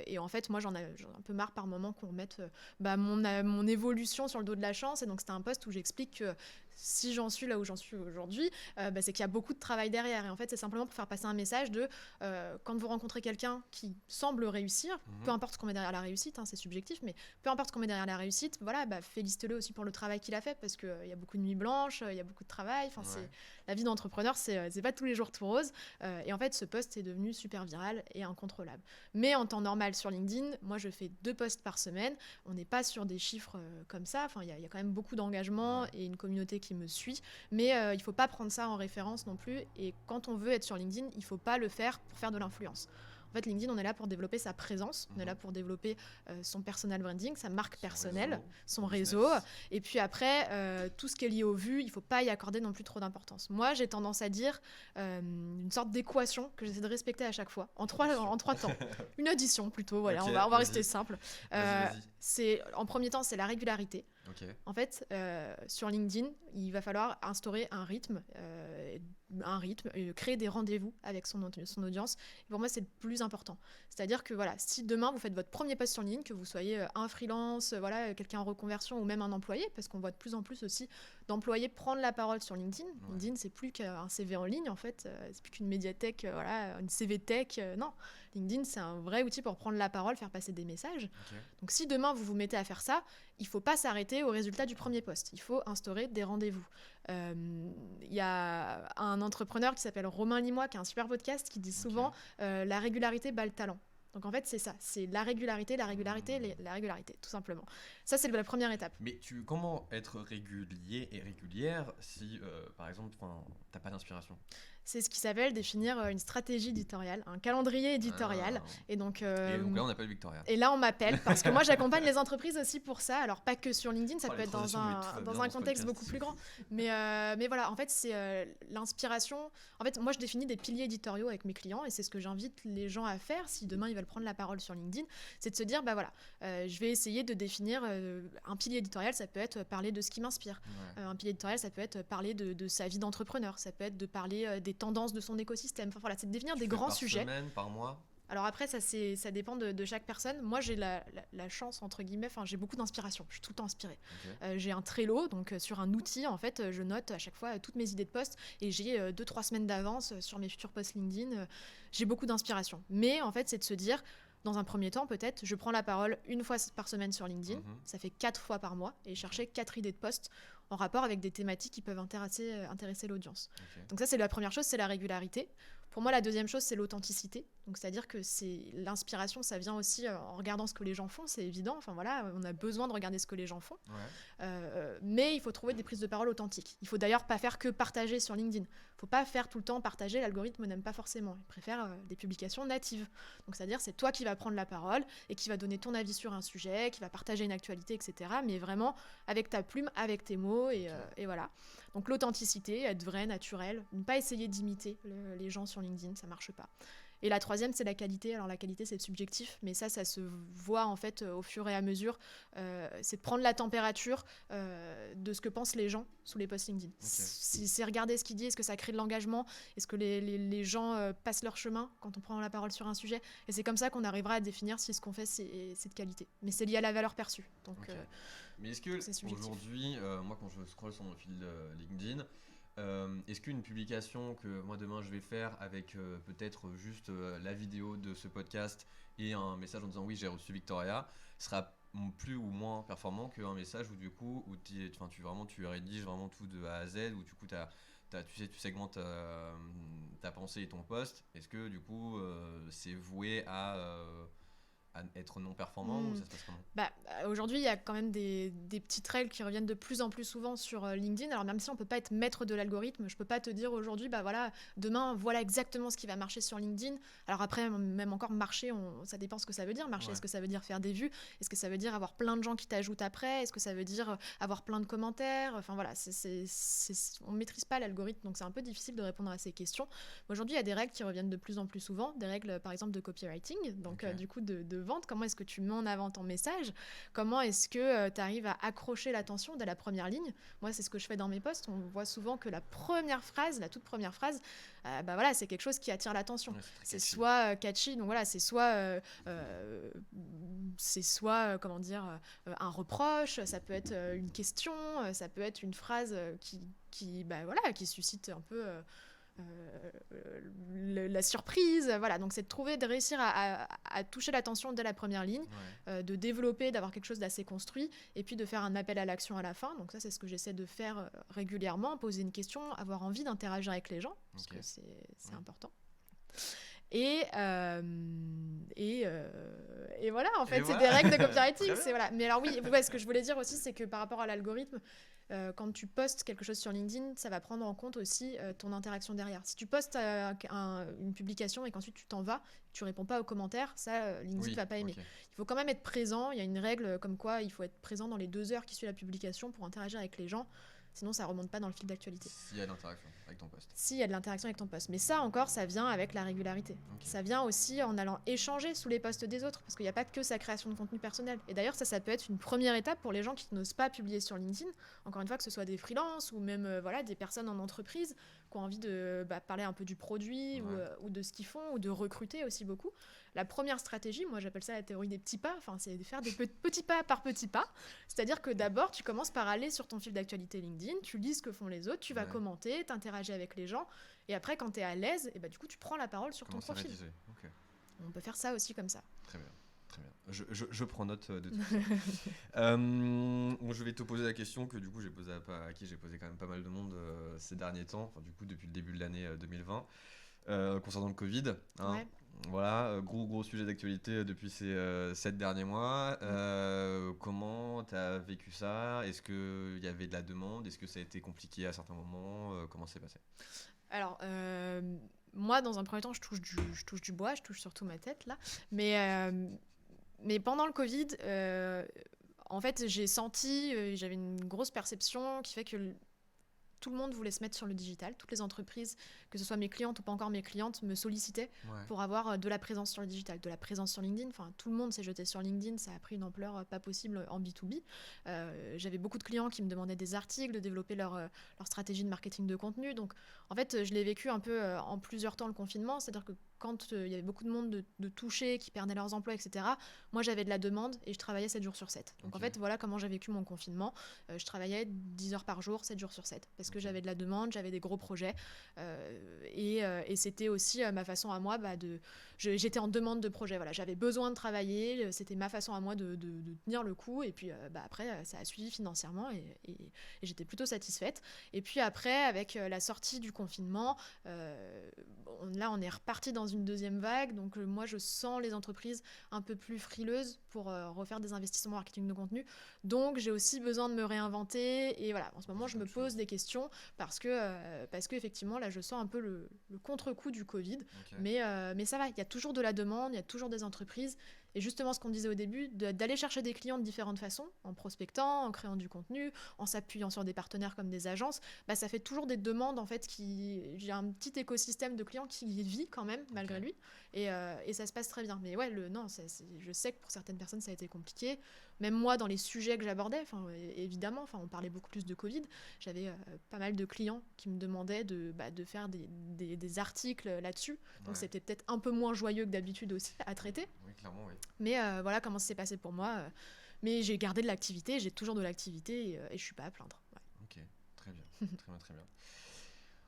Et en fait, moi, j'en ai un peu marre par moment qu'on remette mon évolution sur le dos de la chance. Et donc c'était un post où j'explique que si j'en suis là où j'en suis aujourd'hui, c'est qu'il y a beaucoup de travail derrière. Et en fait, c'est simplement pour faire passer un message de quand vous rencontrez quelqu'un qui semble réussir, peu importe ce qu'on met derrière la réussite, c'est subjectif, mais peu importe ce qu'on met derrière la réussite, félicitez-le aussi pour le travail qu'il a fait, parce qu'il y a beaucoup de nuits blanches, il y a beaucoup de travail. La vie d'entrepreneur, c'est pas tous les jours tout rose. Et en fait, ce post est devenu super viral et incontrôlable. Mais en temps normal sur LinkedIn, moi, je fais 2 posts par semaine. On n'est pas sur des chiffres comme ça. Enfin, il y a quand même beaucoup d'engagement et une communauté qui me suit. Mais il faut pas prendre ça en référence non plus. Et quand on veut être sur LinkedIn, il faut pas le faire pour faire de l'influence. En fait, LinkedIn, on est là pour développer sa présence, on est là pour développer son personal branding, sa marque personnelle, son réseau. Et puis après, tout ce qui est lié aux vues, il ne faut pas y accorder non plus trop d'importance. Moi, j'ai tendance à dire une sorte d'équation que j'essaie de respecter à chaque fois, en trois temps. Une addition plutôt, voilà, Ok, on va vas-y. rester simple. Vas-y. En premier temps, c'est la régularité. Ok. En fait, sur LinkedIn, il va falloir instaurer un rythme, créer des rendez-vous avec son audience. Et pour moi, c'est le plus important. C'est-à-dire que voilà, si demain vous faites votre premier post sur LinkedIn, que vous soyez un freelance, quelqu'un en reconversion ou même un employé, parce qu'on voit de plus en plus aussi d'employés prendre la parole sur LinkedIn. Ouais. LinkedIn, c'est plus qu'un CV en ligne en fait, c'est plus qu'une médiathèque, une CV tech. Non, LinkedIn, c'est un vrai outil pour prendre la parole, faire passer des messages. Ok. Donc si demain vous vous mettez à faire ça, il ne faut pas s'arrêter au résultat du premier post. Il faut instaurer des rendez-vous. Il y a un entrepreneur qui s'appelle Romain Limois, qui a un super podcast, qui dit souvent la régularité bat le talent. Donc en fait, c'est ça, c'est la régularité, tout simplement. Ça, c'est la première étape. Mais comment être régulier et régulière si, par exemple, t'as pas d'inspiration? C'est ce qui s'appelle définir une stratégie éditoriale, un calendrier éditorial. Et donc, Et donc là, on appelle Victoria. Et là, on m'appelle parce que moi, j'accompagne les entreprises aussi pour ça. Alors, pas que sur LinkedIn, ça Oh, peut les être dans transitions, mais tout va un bien dans ce contexte podcast, beaucoup c'est plus fou. grand. Mais voilà, en fait, c'est l'inspiration. En fait, moi, je définis des piliers éditoriaux avec mes clients et c'est ce que j'invite les gens à faire si demain ils veulent prendre la parole sur LinkedIn. C'est de se dire, je vais essayer de définir un pilier éditorial. Ça peut être parler de ce qui m'inspire. Ouais. Un pilier éditorial, ça peut être parler de sa vie d'entrepreneur. Ça peut être de parler des tendances de son écosystème. Enfin, voilà, c'est de définir Tu des fais grands par sujets. semaine, par mois? Alors après, ça dépend de chaque personne. Moi, j'ai la chance, entre guillemets, j'ai beaucoup d'inspiration. Je suis tout le temps inspirée. Ok. J'ai un Trello, donc sur un outil, en fait, je note à chaque fois toutes mes idées de posts et j'ai 2-3 semaines d'avance sur mes futurs posts LinkedIn. J'ai beaucoup d'inspiration. Mais en fait, c'est de se dire, dans un premier temps, peut-être, je prends la parole une fois par semaine sur LinkedIn. Ça fait 4 fois par mois et chercher 4 idées de posts en rapport avec des thématiques qui peuvent intéresser l'audience. Ok. Donc ça, c'est la première chose, c'est la régularité. Pour moi, la deuxième chose, c'est l'authenticité. Donc, c'est-à-dire que l'inspiration, ça vient aussi en regardant ce que les gens font, c'est évident. Enfin voilà, on a besoin de regarder ce que les gens font. Ouais. Mais il faut trouver des prises de parole authentiques. Il faut d'ailleurs pas faire que partager sur LinkedIn. Il faut pas faire tout le temps partager, l'algorithme n'aime pas forcément. Il préfère des publications natives. Donc, c'est-à-dire, c'est toi qui vas prendre la parole et qui va donner ton avis sur un sujet, qui va partager une actualité, etc. Mais vraiment avec ta plume, avec tes mots et voilà. Donc l'authenticité, être vrai, naturel, ne pas essayer d'imiter les gens sur LinkedIn, ça marche pas. Et la troisième, c'est la qualité. Alors la qualité, c'est subjectif, mais ça se voit en fait au fur et à mesure. C'est de prendre la température de ce que pensent les gens sous les posts LinkedIn. C'est regarder ce qu'ils disent, est-ce que ça crée de l'engagement, est-ce que les gens passent leur chemin quand on prend la parole sur un sujet. Et c'est comme ça qu'on arrivera à définir si ce qu'on fait, c'est de qualité. Mais c'est lié à la valeur perçue. Donc, Ok. Mais est-ce que c'est subjectif. aujourd'hui, moi quand je scrolle sur mon fil LinkedIn, est-ce qu'une publication que moi demain je vais faire avec peut-être juste la vidéo de ce podcast et un message en disant oui j'ai reçu Victoria sera plus ou moins performant qu'un message où du coup où tu rédiges vraiment tout de A à Z, où du coup tu segmentes ta pensée et ton post. Est-ce que du coup c'est voué à être non performant ou ça se passe comment? Aujourd'hui, il y a quand même des petites règles qui reviennent de plus en plus souvent sur LinkedIn. Alors même si on peut pas être maître de l'algorithme, je peux pas te dire aujourd'hui, demain, voilà exactement ce qui va marcher sur LinkedIn. Alors après, même encore marcher, ça dépend ce que ça veut dire marcher. Ouais. Est-ce que ça veut dire faire des vues? Est-ce que ça veut dire avoir plein de gens qui t'ajoutent après? Est-ce que ça veut dire avoir plein de commentaires? Enfin voilà, on maîtrise pas l'algorithme, donc c'est un peu difficile de répondre à ces questions. Aujourd'hui, il y a des règles qui reviennent de plus en plus souvent, des règles par exemple de copywriting, donc du coup de vente. Comment est-ce que tu mets en avant ton message? Comment est-ce que tu arrives à accrocher l'attention dès la première ligne? Moi, c'est ce que je fais dans mes posts. On voit souvent que la toute première phrase, c'est quelque chose qui attire l'attention. Ouais, c'est soit catchy, donc voilà, c'est soit un reproche, ça peut être une question, ça peut être une phrase qui suscite un peu la surprise. Voilà, donc c'est de réussir à toucher l'attention dès la première ligne, de développer, d'avoir quelque chose d'assez construit, et puis de faire un appel à l'action à la fin. Donc ça, c'est ce que j'essaie de faire régulièrement, poser une question, avoir envie d'interagir avec les gens, parce que c'est important. Et voilà, en fait, c'est des règles de copywriting. Mais alors oui, ce que je voulais dire aussi, c'est que par rapport à l'algorithme, quand tu postes quelque chose sur LinkedIn, ça va prendre en compte aussi ton interaction derrière. Si tu postes une publication et qu'ensuite tu t'en vas, tu réponds pas aux commentaires, ça, LinkedIn va pas aimer. ok. Il faut quand même être présent. Il y a une règle comme quoi il faut être présent dans les 2 heures qui suivent la publication pour interagir avec les gens. Sinon, ça remonte pas dans le fil d'actualité. S'il y a l'interaction avec ton poste. S'il y a de l'interaction avec ton poste. Mais ça, encore, ça vient avec la régularité. Ok. Ça vient aussi en allant échanger sous les posts des autres, parce qu'il n'y a pas que sa création de contenu personnel. Et d'ailleurs, ça peut être une première étape pour les gens qui n'osent pas publier sur LinkedIn. Encore une fois, que ce soit des freelances ou même des personnes en entreprise qui ont envie de parler un peu du produit ou de ce qu'ils font, ou de recruter aussi beaucoup. La première stratégie, moi j'appelle ça la théorie des petits pas, c'est de faire des petits pas par petits pas. C'est-à-dire que d'abord, tu commences par aller sur ton fil d'actualité LinkedIn, tu lis ce que font les autres, tu vas commenter, t'interagis avec les gens, et après, quand tu es à l'aise, et du coup, tu prends la parole sur ton Commence à profil. rédiger. Ok. On peut faire ça aussi comme ça. Très bien. Très bien. Je prends note de tout ça. Bon, je vais te poser la question que du coup j'ai posée à qui j'ai posé quand même pas mal de monde ces derniers temps, enfin du coup depuis le début de l'année 2020, concernant le Covid. Hein. Ouais. Voilà, gros sujet d'actualité depuis ces 7 derniers mois. Comment tu as vécu ça? Est-ce qu'il y avait de la demande? Est-ce que ça a été compliqué à certains moments? Comment c'est passé? Alors, moi, dans un premier temps, je touche du bois, je touche surtout ma tête, là. Mais pendant le Covid, en fait, j'ai senti, j'avais une grosse perception qui fait que tout le monde voulait se mettre sur le digital. Toutes les entreprises, que ce soit mes clientes ou pas encore mes clientes, me sollicitaient pour avoir de la présence sur le digital, de la présence sur LinkedIn. Enfin, tout le monde s'est jeté sur LinkedIn, ça a pris une ampleur pas possible en B2B. J'avais beaucoup de clients qui me demandaient des articles, de développer leur stratégie de marketing de contenu. Donc, en fait, je l'ai vécu un peu en plusieurs temps, le confinement. C'est-à-dire que quand il y avait beaucoup de monde de touchés, qui perdaient leurs emplois, etc., moi, j'avais de la demande et je travaillais 7 jours sur 7. Donc, en fait, voilà comment j'ai vécu mon confinement. Je travaillais 10 heures par jour, 7 jours sur 7. Parce que j'avais de la demande, j'avais des gros projets. Et c'était aussi ma façon à moi j'étais en demande de projet. Voilà, j'avais besoin de travailler. C'était ma façon à moi de tenir le coup. Et puis, après, ça a suivi financièrement et j'étais plutôt satisfaite. Et puis après, avec la sortie du confinement, là, on est reparti dans une deuxième vague. Donc, moi, je sens les entreprises un peu plus frileuses pour refaire des investissements en marketing de contenu. Donc, j'ai aussi besoin de me réinventer. Et voilà, en ce moment, je me pose des questions parce que effectivement, là, je sens un peu le contre-coup du Covid. Mais ça va, il y a toujours de la demande, il y a toujours des entreprises. Et justement, ce qu'on disait au début, d'aller chercher des clients de différentes façons, en prospectant, en créant du contenu, en s'appuyant sur des partenaires comme des agences, ça fait toujours des demandes, en fait, j'ai un petit écosystème de clients qui vit quand même, malgré lui, et ça se passe très bien. Mais ouais, je sais que pour certaines personnes, ça a été compliqué. Même moi, dans les sujets que j'abordais, évidemment, on parlait beaucoup plus de Covid, j'avais pas mal de clients qui me demandaient de faire des articles là-dessus. Donc c'était peut-être un peu moins joyeux que d'habitude aussi à traiter. Oui, clairement, oui. Mais voilà comment ça s'est passé pour moi. Mais j'ai gardé de l'activité, j'ai toujours de l'activité et je suis pas à plaindre. Ouais. Ok, très bien. Très bien.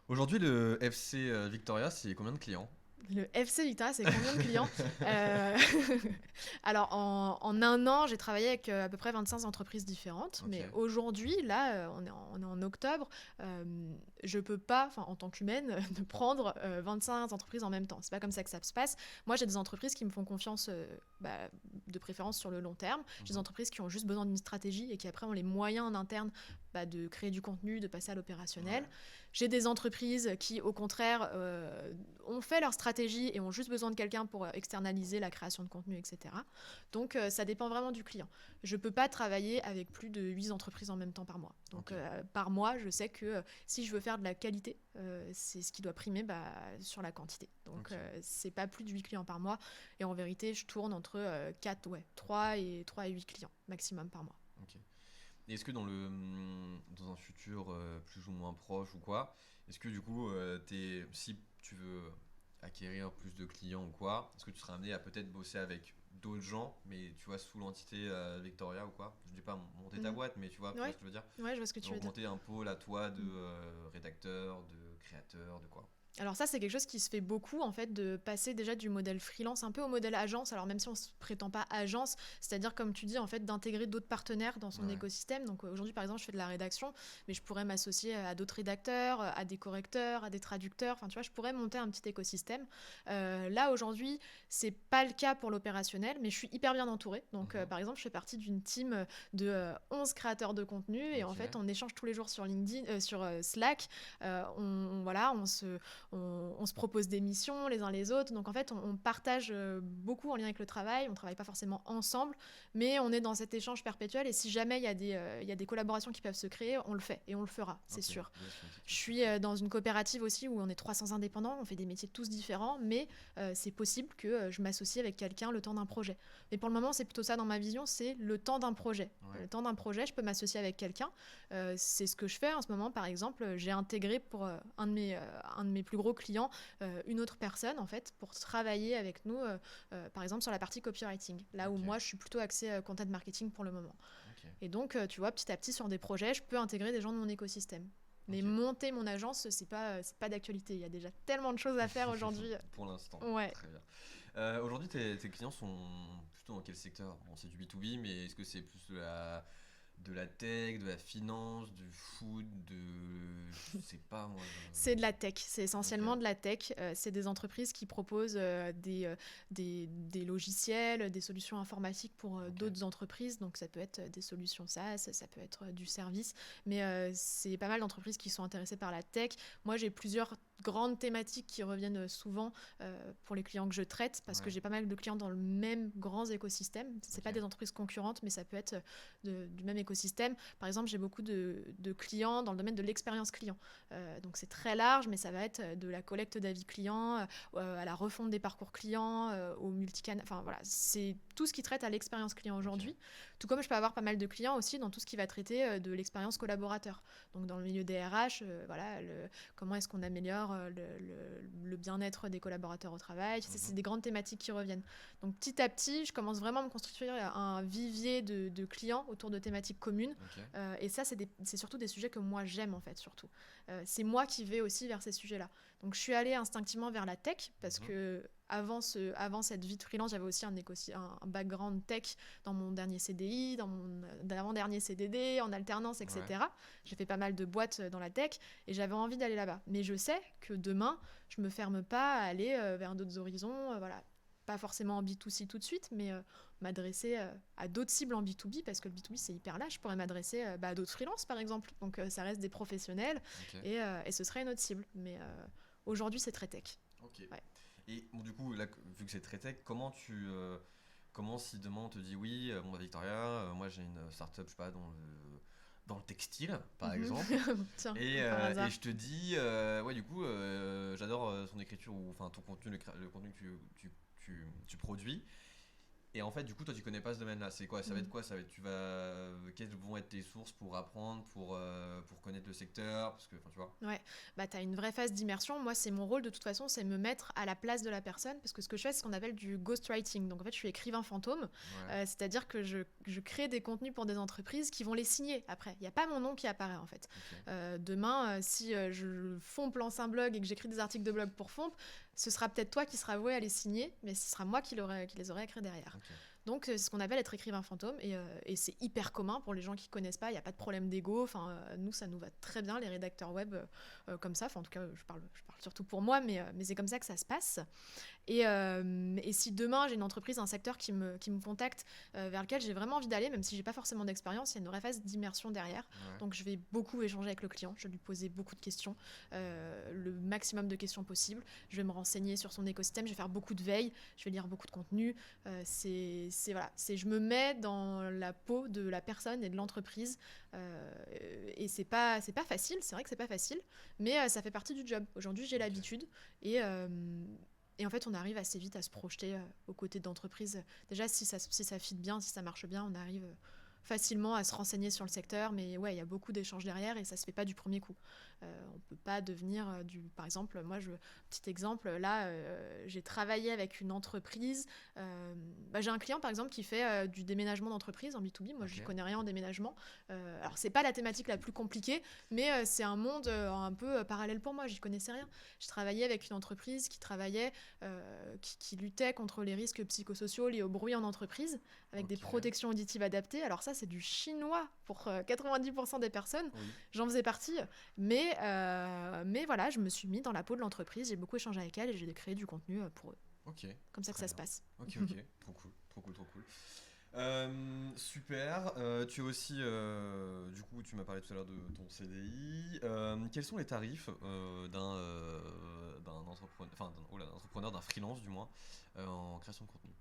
Aujourd'hui, le FC Victoria, c'est combien de clients? Le FC Victoria, c'est combien de clients? Alors, en un an, j'ai travaillé avec à peu près 25 entreprises différentes. Mais aujourd'hui, là, on est en octobre, je peux pas, en tant qu'humaine, de prendre 25 entreprises en même temps. C'est pas comme ça que ça se passe. Moi, j'ai des entreprises qui me font confiance, de préférence sur le long terme. J'ai des entreprises qui ont juste besoin d'une stratégie et qui après ont les moyens en interne de créer du contenu, de passer à l'opérationnel. J'ai des entreprises qui, au contraire, ont fait leur stratégie et ont juste besoin de quelqu'un pour externaliser la création de contenu, etc. Donc, ça dépend vraiment du client. Je ne peux pas travailler avec plus de 8 entreprises en même temps par mois. Donc, par mois, je sais que si je veux faire de la qualité, c'est ce qui doit primer sur la quantité. Donc, c'est pas plus de 8 clients par mois. Et en vérité, je tourne entre 3 et 8 clients maximum par mois. Et est-ce que dans un futur plus ou moins proche ou quoi, est-ce que du coup, si tu veux acquérir plus de clients ou quoi, est-ce que tu seras amené à peut-être bosser avec d'autres gens, mais tu vois, sous l'entité Victoria ou quoi? Je dis pas monter ta boîte, mais tu vois ce que je veux dire? Ouais, je vois ce que tu veux dire. Monter un pôle à toi de rédacteur, de créateur, de quoi? Alors ça, c'est quelque chose qui se fait beaucoup, en fait, de passer déjà du modèle freelance un peu au modèle agence. Alors même si on ne se prétend pas agence, c'est-à-dire, comme tu dis, en fait, d'intégrer d'autres partenaires dans son écosystème. Donc aujourd'hui, par exemple, je fais de la rédaction, mais je pourrais m'associer à d'autres rédacteurs, à des correcteurs, à des traducteurs. Enfin, tu vois, je pourrais monter un petit écosystème. Là, aujourd'hui, c'est pas le cas pour l'opérationnel, mais je suis hyper bien entourée. Donc, par exemple, je fais partie d'une team de 11 créateurs de contenu et en fait, on échange tous les jours sur LinkedIn, sur Slack. on se propose des missions les uns les autres. Donc en fait, on partage beaucoup en lien avec le travail. On ne travaille pas forcément ensemble, mais on est dans cet échange perpétuel. Et si jamais il y a des collaborations qui peuvent se créer, on le fait et on le fera, c'est sûr. Je suis dans une coopérative aussi où on est 300 indépendants, on fait des métiers tous différents, mais c'est possible que je m'associe avec quelqu'un le temps d'un projet. Mais pour le moment, c'est plutôt ça dans ma vision, c'est le temps d'un projet. Le temps d'un projet, je peux m'associer avec quelqu'un. C'est ce que je fais en ce moment, par exemple. J'ai intégré pour un de mes plus gros clients une autre personne, en fait, pour travailler avec nous, par exemple, sur la partie copywriting. Là où moi, je suis plutôt axée content marketing pour le moment. Et donc, tu vois, petit à petit, sur des projets, je peux intégrer des gens de mon écosystème. Mais monter mon agence, c'est pas d'actualité. Il y a déjà tellement de choses à faire aujourd'hui. Pour l'instant. Ouais. Très bien. Aujourd'hui, tes clients sont plutôt dans quel secteur? Bon, c'est du B2B, mais est-ce que c'est plus de la tech, de la finance, du food, je sais pas moi. C'est de la tech, c'est essentiellement de la tech. C'est des entreprises qui proposent des logiciels, des solutions informatiques pour d'autres entreprises. Donc ça peut être des solutions SaaS, ça peut être du service. Mais c'est pas mal d'entreprises qui sont intéressées par la tech. Moi, j'ai plusieurs grandes thématiques qui reviennent souvent pour les clients que je traite, parce que j'ai pas mal de clients dans le même grand écosystème. C'est pas des entreprises concurrentes, mais ça peut être du même écosystème. Par exemple, j'ai beaucoup de clients dans le domaine de l'expérience client. Donc c'est très large, mais ça va être de la collecte d'avis clients à la refonte des parcours clients, au multicanal. Enfin voilà, c'est tout ce qui traite à l'expérience client aujourd'hui. Tout comme je peux avoir pas mal de clients aussi dans tout ce qui va traiter de l'expérience collaborateur. Donc dans le milieu des RH, comment est-ce qu'on améliore le bien-être des collaborateurs au travail. C'est des grandes thématiques qui reviennent. Donc petit à petit, je commence vraiment à me construire un vivier de clients autour de thématiques communes. Et ça, c'est surtout des sujets que moi j'aime en fait, surtout. C'est moi qui vais aussi vers ces sujets-là. Donc je suis allée instinctivement vers la tech parce que avant cette vie de freelance, j'avais aussi un background tech dans mon dernier CDI, dans mon avant-dernier CDD, en alternance, etc. J'ai fait pas mal de boîtes dans la tech et j'avais envie d'aller là-bas. Mais je sais que demain, je me ferme pas à aller vers d'autres horizons, voilà. Pas forcément en B2C tout de suite, mais m'adresser à d'autres cibles en B2B, parce que le B2B c'est hyper large. Je pourrais m'adresser à d'autres freelances par exemple. Donc ça reste des professionnels et ce serait une autre cible. Mais aujourd'hui c'est très tech. Ouais. Et bon, du coup, là, vu que c'est très tech, comment si demain on te dit oui, Victoria, moi j'ai une startup, je sais pas, dans le textile, par exemple. Tiens, et je te dis, du coup, j'adore son écriture, ou enfin ton contenu, le contenu que tu produis. Et en fait, du coup, toi, tu connais pas ce domaine-là. C'est quoi? Ça va être quoi? Quelles vont être tes sources pour apprendre, pour connaître le secteur? Parce que, enfin, tu vois. Ouais, t'as une vraie phase d'immersion. Moi, c'est mon rôle de toute façon, c'est me mettre à la place de la personne, parce que ce que je fais, c'est ce qu'on appelle du ghostwriting. Donc en fait, je suis écrivain fantôme, c'est-à-dire que je crée des contenus pour des entreprises qui vont les signer après. Il n'y a pas mon nom qui apparaît en fait. Demain, si je Fomp lance un blog et que j'écris des articles de blog pour Fomp, ce sera peut-être toi qui seras voué à les signer, mais ce sera moi qui les aurai écrits derrière. Donc c'est ce qu'on appelle être écrivain fantôme, et c'est hyper commun pour les gens qui connaissent pas. Il y a pas de problème d'ego. Enfin, nous ça nous va très bien, les rédacteurs web comme ça. Enfin, en tout cas, je parle surtout pour moi, mais c'est comme ça que ça se passe. Et si demain j'ai une entreprise, un secteur qui me contacte, vers lequel j'ai vraiment envie d'aller, même si j'ai pas forcément d'expérience, il y a une vraie phase d'immersion derrière. Donc je vais beaucoup échanger avec le client, je vais lui poser beaucoup de questions, le maximum de questions possible. Je vais me renseigner sur son écosystème, je vais faire beaucoup de veille, je vais lire beaucoup de contenu. Je me mets dans la peau de la personne et de l'entreprise, et c'est pas facile, c'est vrai que c'est pas facile, mais ça fait partie du job. Aujourd'hui, j'ai l'habitude, et en fait, on arrive assez vite à se projeter aux côtés d'entreprises. Déjà, si ça fit bien, si ça marche bien, on arrive facilement à se renseigner sur le secteur, mais ouais, il y a beaucoup d'échanges derrière et ça se fait pas du premier coup. On peut pas devenir par exemple, petit exemple, là, j'ai travaillé avec une entreprise, j'ai un client par exemple qui fait du déménagement d'entreprise en B2B. Moi, je connais rien en déménagement. Alors, c'est pas la thématique la plus compliquée, mais c'est un monde un peu parallèle pour moi. J'y connaissais rien. Je travaillais avec une entreprise qui luttait contre les risques psychosociaux liés au bruit en entreprise, avec des protections auditives adaptées. Alors ça, c'est du chinois pour 90% des personnes. J'en faisais partie, mais voilà, je me suis mis dans la peau de l'entreprise, j'ai beaucoup échangé avec elle et j'ai créé du contenu pour eux. Comme ça que ça se passe. Trop cool. Super. Tu as aussi, du coup, tu m'as parlé tout à l'heure de ton CDI. Quels sont les tarifs d'un entrepreneur, d'un entrepreneur, d'un freelance du moins, en création de contenu?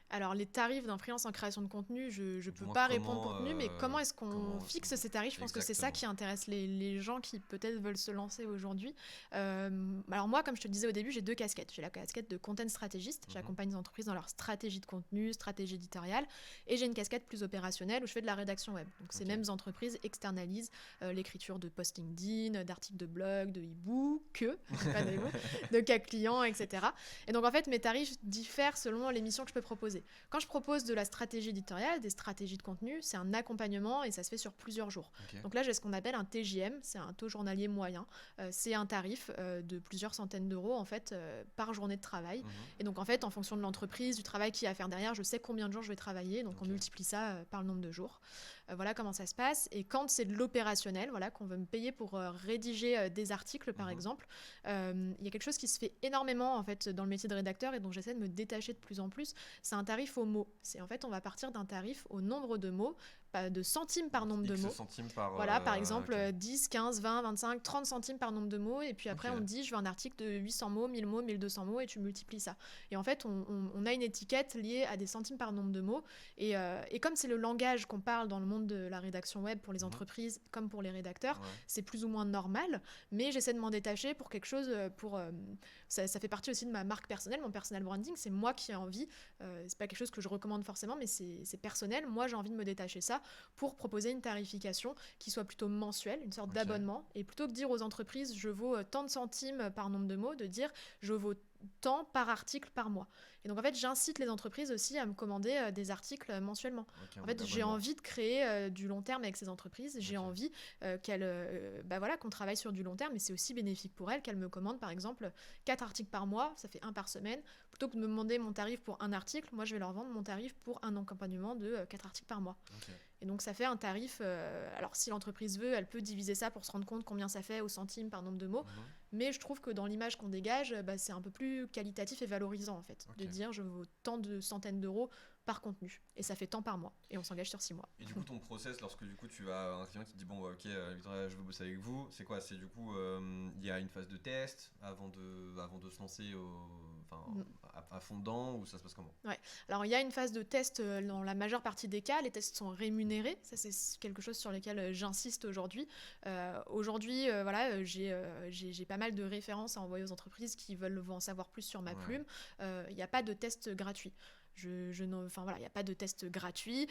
Alors, les tarifs d'un freelance en création de contenu, je ne Du peux moins, pas répondre pour contenu, mais comment est-ce qu'on comment fixe ces tarifs? Je pense que c'est ça qui exactement. intéresse les gens qui peut-être veulent se lancer aujourd'hui. Alors moi, comme je te le disais au début, j'ai deux casquettes. J'ai la casquette de content stratégiste, j'accompagne les entreprises dans leur stratégie de contenu, stratégie éditoriale, et j'ai une casquette plus opérationnelle où je fais de la rédaction web. Donc ces Ok. mêmes entreprises externalisent l'écriture de posts LinkedIn, d'articles de blog, de e-book, pas de e-book, de cas clients, etc. Et donc en fait, mes tarifs diffèrent selon les missions que je peux proposer. Quand je propose de la stratégie éditoriale, des stratégies de contenu, c'est un accompagnement et ça se fait sur plusieurs jours. Ok. Donc là, j'ai ce qu'on appelle un TJM, c'est un taux journalier moyen. C'est un tarif de plusieurs centaines d'euros en fait par journée de travail. Et donc en fait, en fonction de l'entreprise, du travail qu'il y a à faire derrière, je sais combien de jours je vais travailler. Donc on Ok. multiplie ça par le nombre de jours. Voilà comment ça se passe. Et quand c'est de l'opérationnel, voilà, qu'on veut me payer pour rédiger des articles par exemple, il y a quelque chose qui se fait énormément en fait dans le métier de rédacteur et dont j'essaie de me détacher de plus en plus. C'est un tarif au mot. C'est en fait, on va partir d'un tarif au nombre de mots, pas de centimes par nombre de X mots. centimes par. Voilà, par exemple, Ok. 10, 15, 20, 25, 30 centimes par nombre de mots. Et puis après, Ok. on te dit, je veux un article de 800 mots, 1000 mots, 1200 mots, et tu multiplies ça. Et en fait, on a une étiquette liée à des centimes par nombre de mots. Et comme c'est le langage qu'on parle dans le monde de la rédaction web pour les entreprises comme pour les rédacteurs, Ouais. c'est plus ou moins normal. Mais j'essaie de m'en détacher pour quelque chose, ça fait partie aussi de ma marque personnelle, mon personal branding. C'est moi qui ai envie, c'est pas quelque chose que je recommande forcément, mais c'est personnel. Moi, j'ai envie de me détacher ça pour proposer une tarification qui soit plutôt mensuelle, une sorte Ok. d'abonnement. Et plutôt que de dire aux entreprises, je vaux tant de centimes par nombre de mots, de dire, je vaux tant par article par mois. Et donc en fait, j'incite les entreprises aussi à me commander des articles mensuellement. Ok, En un fait, j'ai abonnement. envie de créer du long terme avec ces entreprises. J'ai Ok. envie qu'on travaille sur du long terme, mais c'est aussi bénéfique pour elles qu'elles me commandent par exemple 4 articles par mois, ça fait un par semaine. Plutôt que de me demander mon tarif pour un article, moi je vais leur vendre mon tarif pour un accompagnement de 4 articles par mois. Ok. Et donc ça fait un tarif, alors si l'entreprise veut, elle peut diviser ça pour se rendre compte combien ça fait au centime par nombre de mots, mais je trouve que dans l'image qu'on dégage, c'est un peu plus qualitatif et valorisant en fait, de Ok. dire je vaux tant de centaines d'euros par contenu, et ça fait tant par mois, et on s'engage sur 6 mois. Et du coup, ton process, lorsque du coup tu as un client qui te dit bon, bah, ok, Victoria, je veux bosser avec vous, c'est quoi? C'est du coup, il y a une phase de test avant de se lancer à fond dedans, ou ça se passe comment? Alors il y a une phase de test dans la majeure partie des cas, les tests sont rémunérés, ça c'est quelque chose sur lequel j'insiste aujourd'hui. J'ai pas mal de références à envoyer aux entreprises qui veulent en savoir plus sur ma Ouais. plume. Il n'y a pas de test gratuit. Il n'y a pas de test gratuit.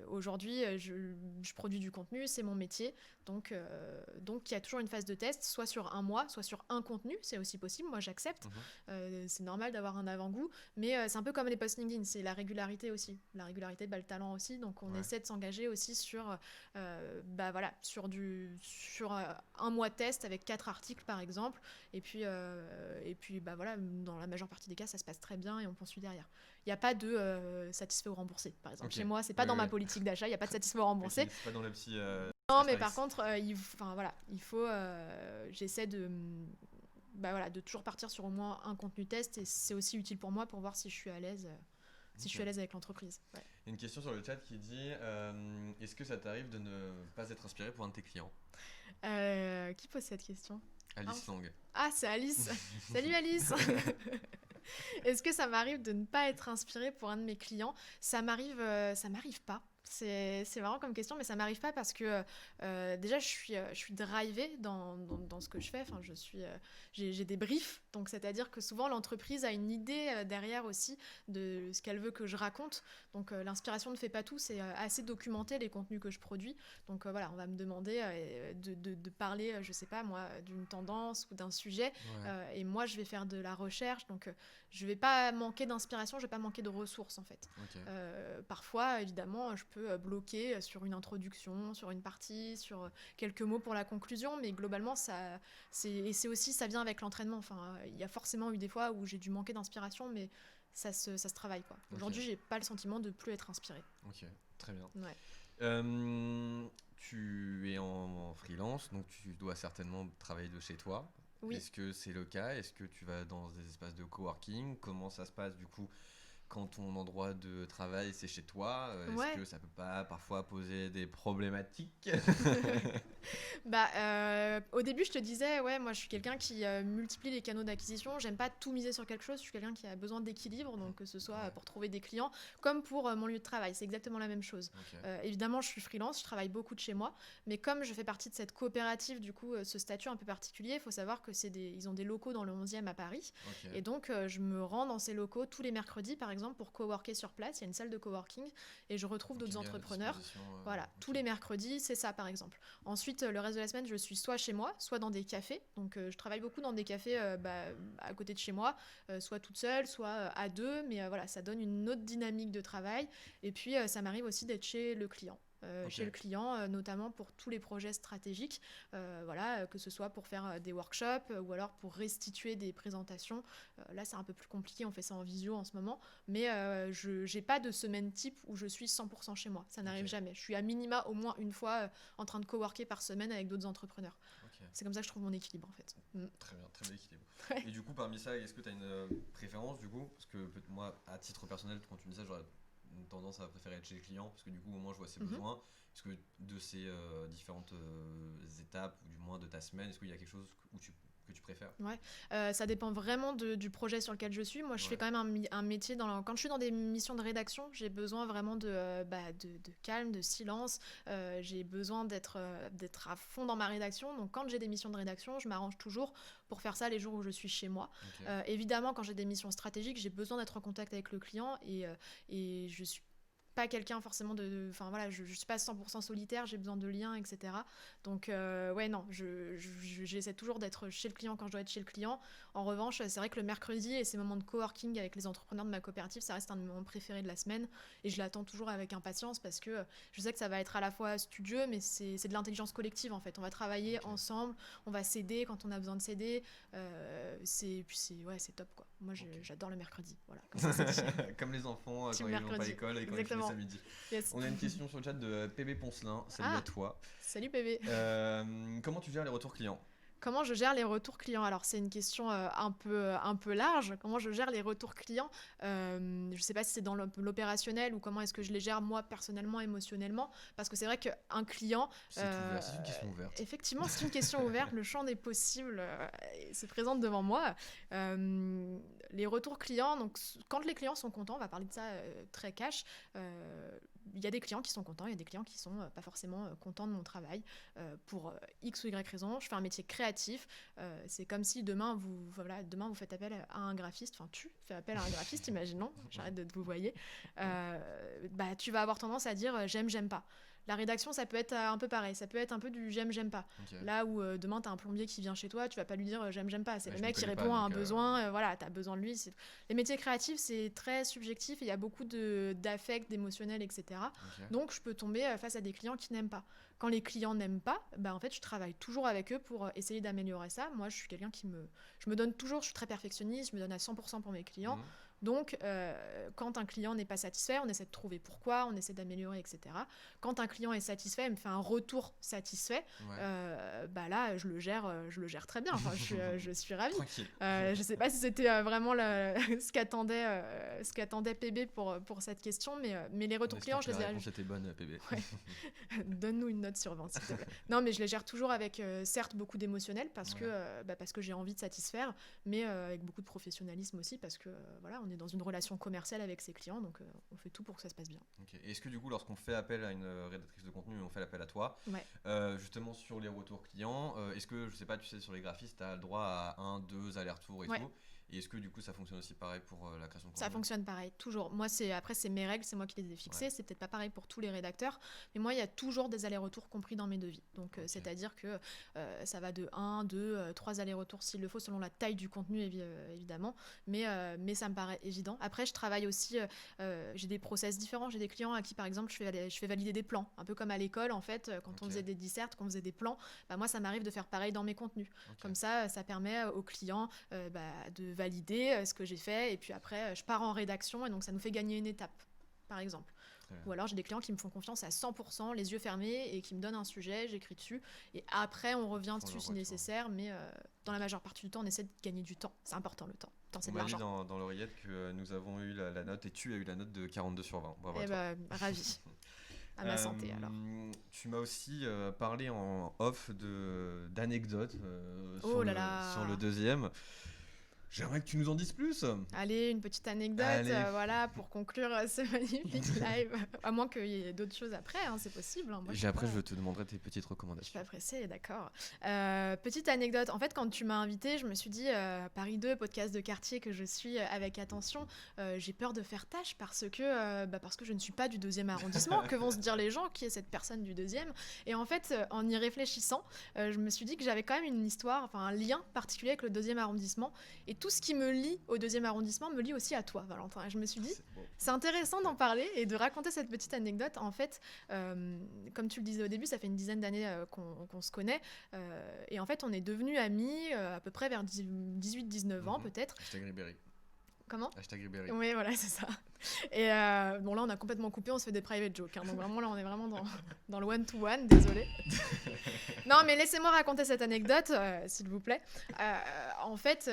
Aujourd'hui, je produis du contenu, c'est mon métier. Donc, il y a toujours une phase de test, soit sur un mois, soit sur un contenu. C'est aussi possible, moi j'accepte. C'est normal d'avoir un avant-goût. Mais c'est un peu comme les posts LinkedIn, c'est la régularité aussi. La régularité, le talent aussi. Donc, on essaie de s'engager aussi sur un mois de test avec 4 articles, par exemple. Et puis, dans la majeure partie des cas, ça se passe très bien et on poursuit derrière. Il n'y a pas de satisfait ou remboursé, par exemple. Ok. Chez moi, c'est pas Oui, dans ma oui. politique d'achat, il n'y a pas de satisfait ou remboursé. C'est pas dans le petit. Non, mais Astérix. par contre, j'essaie de toujours partir sur au moins un contenu test et c'est aussi utile pour moi pour voir si je suis à l'aise, si je suis à l'aise avec l'entreprise. Ouais. Il y a une question sur le chat qui dit est-ce que ça t'arrive de ne pas être inspiré pour un de tes clients? Qui pose cette question? Alice Lang. Ah, c'est Alice. Salut Alice. Est-ce que ça m'arrive de ne pas être inspirée pour un de mes clients? Ça m'arrive pas. C'est marrant comme question, mais ça m'arrive pas parce que déjà je suis drivée dans ce que je fais. Enfin, j'ai des briefs, donc c'est-à-dire que souvent l'entreprise a une idée derrière aussi de ce qu'elle veut que je raconte. Donc l'inspiration ne fait pas tout, c'est assez documenté les contenus que je produis. Donc on va me demander de parler, je sais pas moi, d'une tendance ou d'un sujet, Ouais. et moi je vais faire de la recherche. Donc je vais pas manquer d'inspiration, je vais pas manquer de ressources en fait. Ok. Parfois, évidemment, je peux bloquer sur une introduction, sur une partie, sur quelques mots pour la conclusion, mais globalement, ça vient avec l'entraînement. Enfin, il y a forcément eu des fois où j'ai dû manquer d'inspiration, mais ça se travaille, quoi. Aujourd'hui, j'ai pas le sentiment de plus être inspirée. Ok, très bien. Ouais. Tu es en freelance, donc tu dois certainement travailler de chez toi. Oui. Est-ce que c'est le cas? Est-ce que tu vas dans des espaces de coworking? Comment ça se passe du coup quand ton endroit de travail c'est chez toi, Ouais. est-ce que ça peut pas parfois poser des problématiques? Au début, je te disais, ouais, moi je suis quelqu'un qui multiplie les canaux d'acquisition. J'aime pas tout miser sur quelque chose. Je suis quelqu'un qui a besoin d'équilibre, donc que ce soit Ouais. pour trouver des clients, comme pour mon lieu de travail. C'est exactement la même chose. Ok. Évidemment, je suis freelance, je travaille beaucoup de chez moi, mais comme je fais partie de cette coopérative, du coup, ce statut un peu particulier, il faut savoir que ils ont des locaux dans le 11e à Paris, Ok. et donc je me rends dans ces locaux tous les mercredis, par exemple, pour coworker sur place. Il y a une salle de coworking, et je retrouve Donc, d'autres il y a à entrepreneurs. disposition, Voilà, ok. tous les mercredis, c'est ça par exemple. Ensuite, le reste de la semaine, je suis soit chez moi, soit dans des cafés. Donc, je travaille beaucoup dans des cafés à côté de chez moi, soit toute seule, soit à deux. Mais voilà, ça donne une autre dynamique de travail. Et puis, ça m'arrive aussi d'être chez le client. Ok. Chez le client, notamment pour tous les projets stratégiques, voilà, que ce soit pour faire des workshops ou alors pour restituer des présentations. Là, c'est un peu plus compliqué, on fait ça en visio en ce moment, mais je n'ai pas de semaine type où je suis 100% chez moi. Ça n'arrive Ok. jamais. Je suis à minima au moins une fois en train de coworker par semaine avec d'autres entrepreneurs. Ok. C'est comme ça que je trouve mon équilibre en fait. Très bien, très bien équilibré. Ouais. Et du coup, parmi ça, est-ce que tu as une préférence du coup? Parce que moi, à titre personnel, quand tu me dis ça, j'aurais une tendance à préférer être chez le client parce que du coup, au moins, je vois ses Mhm. besoins. Est-ce que de ces différentes étapes, ou du moins de ta semaine, est-ce qu'il y a quelque chose que tu préfères? Ça dépend vraiment du projet sur lequel je suis. Moi, je Ouais. fais quand même un métier quand je suis dans des missions de rédaction, j'ai besoin vraiment de calme, de silence. J'ai besoin d'être à fond dans ma rédaction. Donc, quand j'ai des missions de rédaction, je m'arrange toujours pour faire ça les jours où je suis chez moi. Ok. Évidemment, quand j'ai des missions stratégiques, j'ai besoin d'être en contact avec le client et je suis pas quelqu'un forcément enfin voilà, je suis pas 100% solitaire, j'ai besoin de liens, etc. Donc ouais, non, j'essaie toujours d'être chez le client quand je dois être chez le client. En revanche, c'est vrai que le mercredi et ces moments de coworking avec les entrepreneurs de ma coopérative, ça reste un de mes moments préférés de la semaine et je l'attends toujours avec impatience parce que je sais que ça va être à la fois studieux, mais c'est de l'intelligence collective en fait. On va travailler Ok. ensemble, on va s'aider quand on a besoin de s'aider. Ouais, c'est top quoi. Moi, Ok. j'adore le mercredi. Voilà, comme ça, c'est dit. Comme les enfants Team quand ils vont pas à mercredi. l'école et quand Exactement. ils finissent à midi. Yes. On a une question sur le chat de PB Poncelin. Salut Ah. à toi. Salut bébé. Comment tu gères les retours clients? Comment je gère les retours clients? Alors, c'est une question un peu large. Comment je gère les retours clients? Je ne sais pas si c'est dans l'opérationnel ou comment est-ce que je les gère moi personnellement, émotionnellement. Parce que c'est vrai qu'un client... C'est ouvert, c'est une question ouverte. Effectivement, c'est une question ouverte. Le champ des possibles se présente devant moi. Les retours clients, donc quand les clients sont contents, on va parler de ça très cash. Il y a des clients qui sont contents, il y a des clients qui sont pas forcément contents de mon travail pour X ou Y raison. Je fais un métier créatif. C'est comme si demain vous faites appel à un graphiste, enfin tu fais appel à un graphiste, imaginons, j'arrête de vous voyer. Tu vas avoir tendance à dire j'aime pas. La rédaction, ça peut être un peu pareil, ça peut être un peu du j'aime pas. Ok. Là où demain t'as un plombier qui vient chez toi, tu vas pas lui dire j'aime pas, c'est Ouais, le je mec m'y qui connais pas, répond à un donc, besoin, voilà, t'as besoin de lui. Les métiers créatifs, c'est très subjectif, et il y a beaucoup d'affect, d'émotionnel, etc. Ok. Donc je peux tomber face à des clients qui n'aiment pas. Quand les clients n'aiment pas, en fait je travaille toujours avec eux pour essayer d'améliorer ça. Moi je suis quelqu'un je me donne toujours, je suis très perfectionniste, je me donne à 100% pour mes clients. Mhm. Donc, quand un client n'est pas satisfait, on essaie de trouver pourquoi, on essaie d'améliorer, etc. Quand un client est satisfait, il me fait un retour satisfait, Ouais. là, je le gère très bien. Enfin, je suis ravie. Tranquille. Je sais pas si c'était vraiment ce qu'attendait PB pour cette question, mais les retours On clients, espère je que les la ai. réponse était bonne, PB. Ouais. Donne-nous une note sur 20, s'il te plaît. Non, mais je les gère toujours avec, certes, beaucoup d'émotionnel parce que j'ai envie de satisfaire, mais avec beaucoup de professionnalisme aussi parce que voilà, on est dans une relation commerciale avec ses clients, donc on fait tout pour que ça se passe bien. Ok. Et est-ce que du coup, lorsqu'on fait appel à une rédactrice de contenu, on fait appel à toi, Ouais. justement sur les retours clients, est-ce que, je sais pas, tu sais, sur les graphistes, tu as le droit à 1, 2 allers-retours et Ouais. tout? Et est-ce que du coup ça fonctionne aussi pareil pour la création de Ça contenu? fonctionne pareil, toujours. Moi, après, c'est mes règles, c'est moi qui les ai fixées. Ouais. C'est peut-être pas pareil pour tous les rédacteurs, mais moi, il y a toujours des allers-retours compris dans mes devis. Donc, Ok. c'est-à-dire que ça va de 1, 2, 3 allers-retours s'il le faut, selon la taille du contenu, évidemment. Mais ça me paraît évident. Après, je travaille aussi, j'ai des process différents. J'ai des clients à qui, par exemple, je fais valider des plans. Un peu comme à l'école, en fait, quand on Ok. faisait des dissertes, quand on faisait des plans, moi, ça m'arrive de faire pareil dans mes contenus. Ok. Comme ça permet aux clients de valider ce que j'ai fait, et puis après je pars en rédaction et donc ça nous fait gagner une étape, par exemple. Très bien. Ou alors j'ai des clients qui me font confiance à 100%, les yeux fermés, et qui me donnent un sujet, j'écris dessus, et après on revient dessus si nécessaire, mais dans la majeure partie du temps, on essaie de gagner du temps. C'est important le temps. Le temps, c'est On de m'a dit l'argent. dans l'oreillette que nous avons eu la note, et tu as eu la note de 42/20. Bravo à Eh toi. ravi. À ma santé alors. Tu m'as aussi parlé en off d'anecdotes Oh là là. sur le deuxième. J'aimerais que tu nous en dises plus. Allez, une petite anecdote, Allez. Voilà, pour conclure ce magnifique live. À moins qu'il y ait d'autres choses après, hein, c'est possible. Hein. Moi, Après, pas- je te demanderai tes petites Je suis recommandations. pas pressée, d'accord. Petite anecdote, en fait, quand tu m'as invitée, je me suis dit, Paris 2, podcast de quartier que je suis avec attention, j'ai peur de faire tâche parce que je ne suis pas du 2e arrondissement. Que vont se dire les gens? Qui est cette personne du 2e? Et en fait, en y réfléchissant, je me suis dit que j'avais quand même une histoire, enfin un lien particulier avec le 2e arrondissement. Et tout ce qui me lie au 2e arrondissement me lie aussi à toi, Valentin. Et je me suis dit, C'est beau. c'est intéressant d'en parler et de raconter cette petite anecdote. En fait, comme tu le disais au début, ça fait une dizaine d'années qu'on se connaît. Et en fait, on est devenus amis à peu près vers 18-19 ans, peut-être. Hashtag Ribéry. Comment? Hashtag Ribéry. Oui, voilà, c'est ça. Et bon, là, on a complètement coupé, on se fait des private jokes. Hein, donc vraiment, là, on est vraiment dans le one-to-one, désolé. Non, mais laissez-moi raconter cette anecdote, s'il vous plaît. En fait...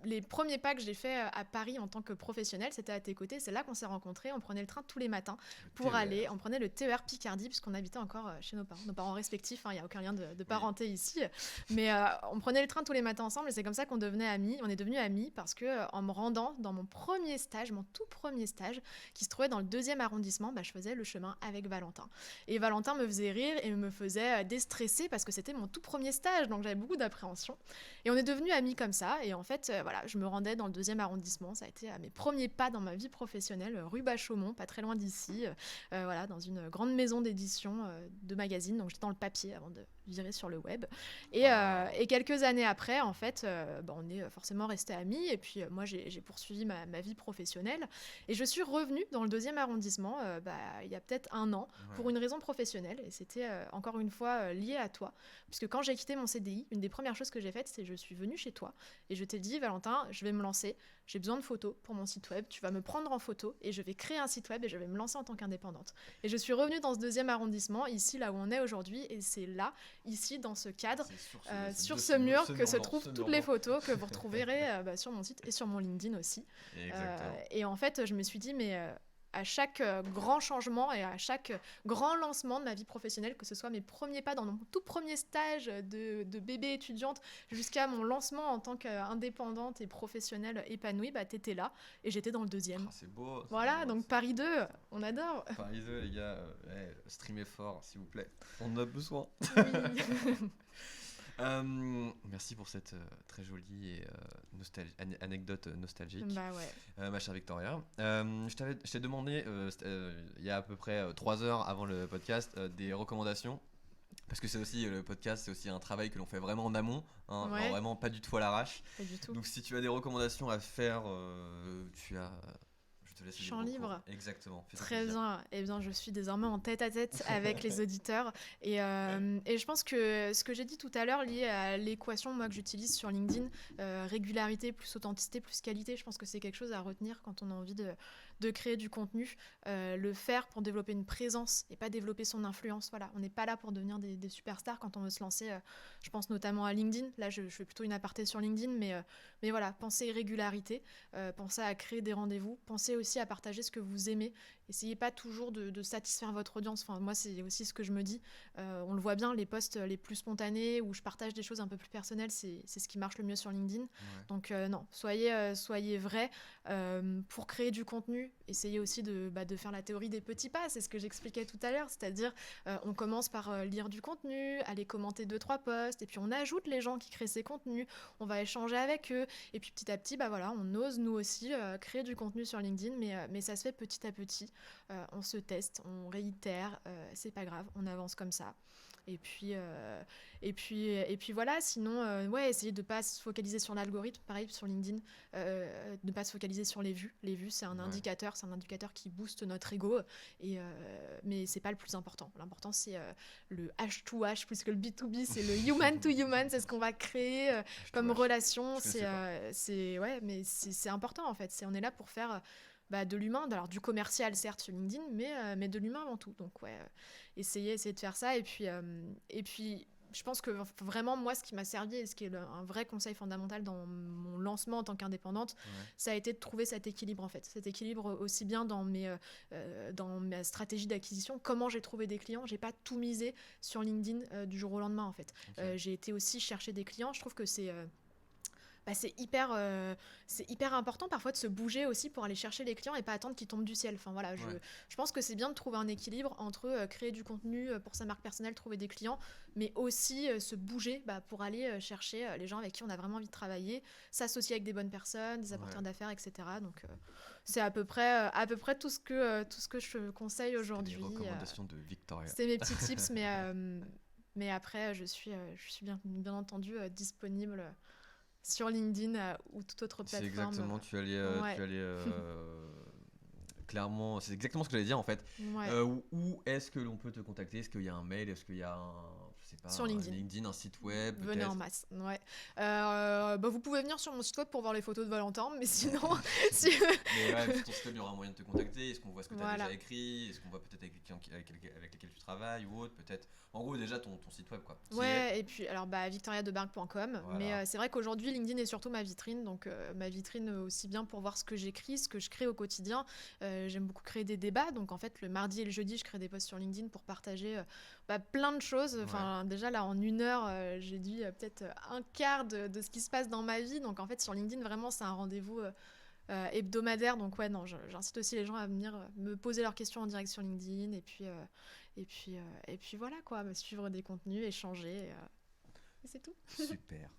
les premiers pas que j'ai fait à Paris en tant que professionnelle, c'était à tes côtés. C'est là qu'on s'est rencontrés. On prenait le train tous les matins pour TER. aller. On prenait le TER Picardie, puisqu'on habitait encore chez nos parents respectifs. Il n'y a aucun lien de parenté ici. Mais on prenait le train tous les matins ensemble et c'est comme ça qu'on devenait amis. On est devenus amis parce que en me rendant dans mon premier stage, mon tout premier stage, qui se trouvait dans le 2e arrondissement, je faisais le chemin avec Valentin. Et Valentin me faisait rire et me faisait déstresser parce que c'était mon tout premier stage. Donc j'avais beaucoup d'appréhension. Et on est devenus amis comme ça. Et en fait, voilà, je me rendais dans le 2e arrondissement. Ça a été mes premiers pas dans ma vie professionnelle, rue Bachaumont, pas très loin d'ici, voilà, dans une grande maison d'édition de magazines. Donc j'étais dans le papier avant de virer sur le web. Et quelques années après, en fait, on est forcément restés amis. Et puis moi, j'ai poursuivi ma vie professionnelle. Et je suis revenue dans le 2e arrondissement il y a peut-être un an pour une raison professionnelle. Et c'était encore une fois lié à toi. Puisque quand j'ai quitté mon CDI, une des premières choses que j'ai faites, c'est je suis venue chez toi. Et je t'ai dit, Valentin, je vais me lancer. J'ai besoin de photos pour mon site web. Tu vas me prendre en photo et je vais créer un site web et je vais me lancer en tant qu'indépendante. Et je suis revenue dans ce 2e arrondissement, ici, là où on est aujourd'hui. Et c'est là, ici, dans ce cadre, sur ce mur que se trouvent toutes les photos que vous retrouverez sur mon site et sur mon LinkedIn aussi. Et en fait, je me suis dit, mais... à chaque grand changement et à chaque grand lancement de ma vie professionnelle, que ce soit mes premiers pas dans mon tout premier stage de bébé étudiante jusqu'à mon lancement en tant qu'indépendante et professionnelle épanouie, t'étais là et j'étais dans le 2e. C'est beau. Voilà, beau, donc Paris 2, on adore. Paris 2, les gars, streamez fort, s'il vous plaît. On en a besoin. Oui. Merci pour cette très jolie et anecdote nostalgique, Ouais. ma chère Victoria. Je t'ai demandé il y a à peu près 3 heures avant le podcast des recommandations. Parce que c'est aussi le podcast, c'est aussi un travail que l'on fait vraiment en amont, hein, Ouais. vraiment pas du tout à l'arrache. Pas du tout. Donc si tu as des recommandations à faire, je te laisse Champ libre. Exactement. Fais-toi Très plaisir. bien. Eh bien, je suis désormais en tête-à-tête avec les auditeurs. Et je pense que ce que j'ai dit tout à l'heure, lié à l'équation moi, que j'utilise sur LinkedIn, régularité plus authenticité plus qualité, je pense que c'est quelque chose à retenir quand on a envie de créer du contenu. Le faire pour développer une présence et pas développer son influence. Voilà, on n'est pas là pour devenir des superstars quand on veut se lancer. Je pense notamment à LinkedIn. Là, je fais plutôt une aparté sur LinkedIn, mais voilà, pensez régularité, pensez à créer des rendez-vous, pensez aussi à partager ce que vous aimez. Essayez pas toujours de satisfaire votre audience. Enfin, moi, c'est aussi ce que je me dis. On le voit bien, les posts les plus spontanés où je partage des choses un peu plus personnelles, c'est ce qui marche le mieux sur LinkedIn. Ouais. Donc non, soyez vrais. Pour créer du contenu, essayez aussi de faire la théorie des petits pas. C'est ce que j'expliquais tout à l'heure. C'est-à-dire, on commence par lire du contenu, aller commenter 2-3 posts, et puis on ajoute les gens qui créent ces contenus. On va échanger avec eux. Et puis petit à petit, on ose nous aussi créer du contenu sur LinkedIn, mais ça se fait petit à petit. On se teste, on réitère, c'est pas grave, on avance comme ça. Et puis voilà, sinon, essayez de ne pas se focaliser sur l'algorithme, pareil sur LinkedIn, de ne pas se focaliser sur les vues. Les vues, c'est un indicateur qui booste notre ego, mais c'est pas le plus important. L'important, c'est le H2H, puisque le B2B, c'est le human to human, c'est ce qu'on va créer comme relation. Mais c'est important en fait. On est là pour faire de l'humain, alors du commercial certes sur LinkedIn, mais de l'humain avant tout. Donc ouais, essayer de faire ça. Et puis je pense que vraiment, moi, ce qui m'a servi et ce qui est un vrai conseil fondamental dans mon lancement en tant qu'indépendante, ça a été de trouver cet équilibre, en fait. Cet équilibre aussi bien dans ma stratégie d'acquisition, comment j'ai trouvé des clients. J'ai pas tout misé sur LinkedIn du jour au lendemain, en fait. Okay. J'ai été aussi chercher des clients. Je trouve que c'est hyper important parfois de se bouger aussi pour aller chercher les clients et pas attendre qu'ils tombent du ciel. Enfin, voilà, je pense que c'est bien de trouver un équilibre entre créer du contenu pour sa marque personnelle, trouver des clients, mais aussi se bouger pour aller chercher les gens avec qui on a vraiment envie de travailler, s'associer avec des bonnes personnes, des apporteurs d'affaires, etc. Donc c'est à peu près tout ce que je conseille aujourd'hui. Les recommandations de Victoria. C'est mes petits tips, mais après je suis bien entendu disponible sur LinkedIn ou toute autre plateforme. C'est exactement, tu allais clairement, c'est exactement ce que j'allais dire en fait. Où est-ce que l'on peut te contacter? Est-ce qu'il y a un mail? Est-ce qu'il y a sur LinkedIn. Un site web? Venez en masse. Ouais. Vous pouvez venir sur mon site web pour voir les photos de Valentin, mais sinon. Mais sur ton site web, il y aura un moyen de te contacter. Est-ce qu'on voit ce que tu as déjà écrit? Est-ce qu'on voit peut-être avec les clients avec lesquels tu travailles ou autre? Peut-être. En gros, déjà ton site web, quoi. Et puis alors victoriadebargue.com. Mais c'est vrai qu'aujourd'hui, LinkedIn est surtout ma vitrine. Donc ma vitrine aussi bien pour voir ce que j'écris, ce que je crée au quotidien. J'aime beaucoup créer des débats. Donc en fait, le mardi et le jeudi, je crée des posts sur LinkedIn pour partager plein de choses. Enfin, déjà là, en 1 heure, j'ai dit peut-être un quart de ce qui se passe dans ma vie. Donc en fait, sur LinkedIn, vraiment, c'est un rendez-vous hebdomadaire. Donc j'incite aussi les gens à venir me poser leurs questions en direct sur LinkedIn. Et puis voilà quoi, me suivre des contenus, échanger. Et c'est tout. Super.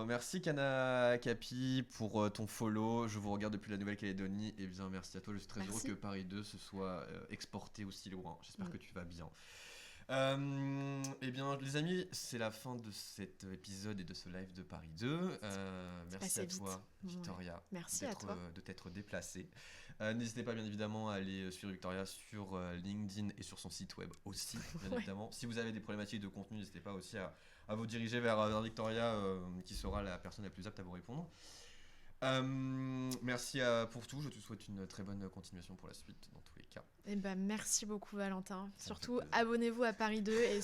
Merci Kana Capi pour ton follow. Je vous regarde depuis la Nouvelle-Calédonie. Merci à toi. Je suis très heureux que Paris 2 se soit exporté aussi loin. J'espère que tu vas bien. Les amis, c'est la fin de cet épisode et de ce live de Paris 2. Merci à toi, Victoria, de t'être déplacée. N'hésitez pas bien évidemment à aller suivre Victoria sur LinkedIn et sur son site web aussi, bien évidemment. Si vous avez des problématiques de contenu, n'hésitez pas aussi à vous diriger vers Victoria, qui sera la personne la plus apte à vous répondre. Merci pour tout. Je te souhaite une très bonne continuation pour la suite dans tous les cas. Merci beaucoup Valentin. Surtout abonnez-vous à Paris 2 et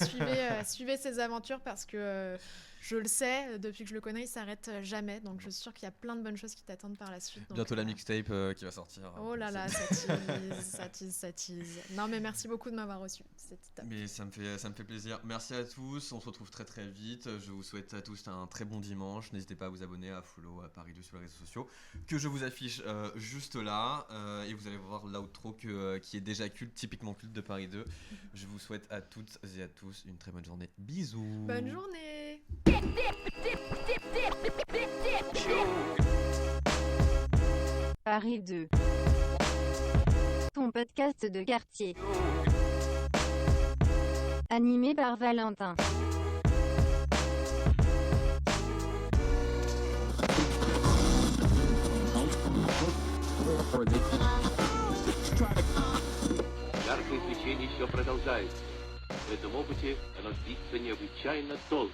suivez ses aventures parce que je le sais, depuis que je le connais, il s'arrête jamais. Donc je suis sûre qu'il y a plein de bonnes choses qui t'attendent par la suite. Donc, bientôt la mixtape qui va sortir. Oh là là, ça tease. Non mais merci beaucoup de m'avoir reçu. C'était top. Mais ça me fait plaisir. Merci à tous. On se retrouve très très vite. Je vous souhaite à tous un très bon dimanche. N'hésitez pas à vous abonner, à follow à Paris 2 sur les réseaux sociaux que je vous affiche juste là. Et vous allez voir l'outro qui est déjà typiquement culte de Paris 2. Je vous souhaite à toutes et à tous une très bonne journée. Bisous. Bonne journée. Paris 2. Ton podcast de quartier. Animé par Valentin. Яркое свечение еще продолжается. В этом опыте оно длится необычайно долго.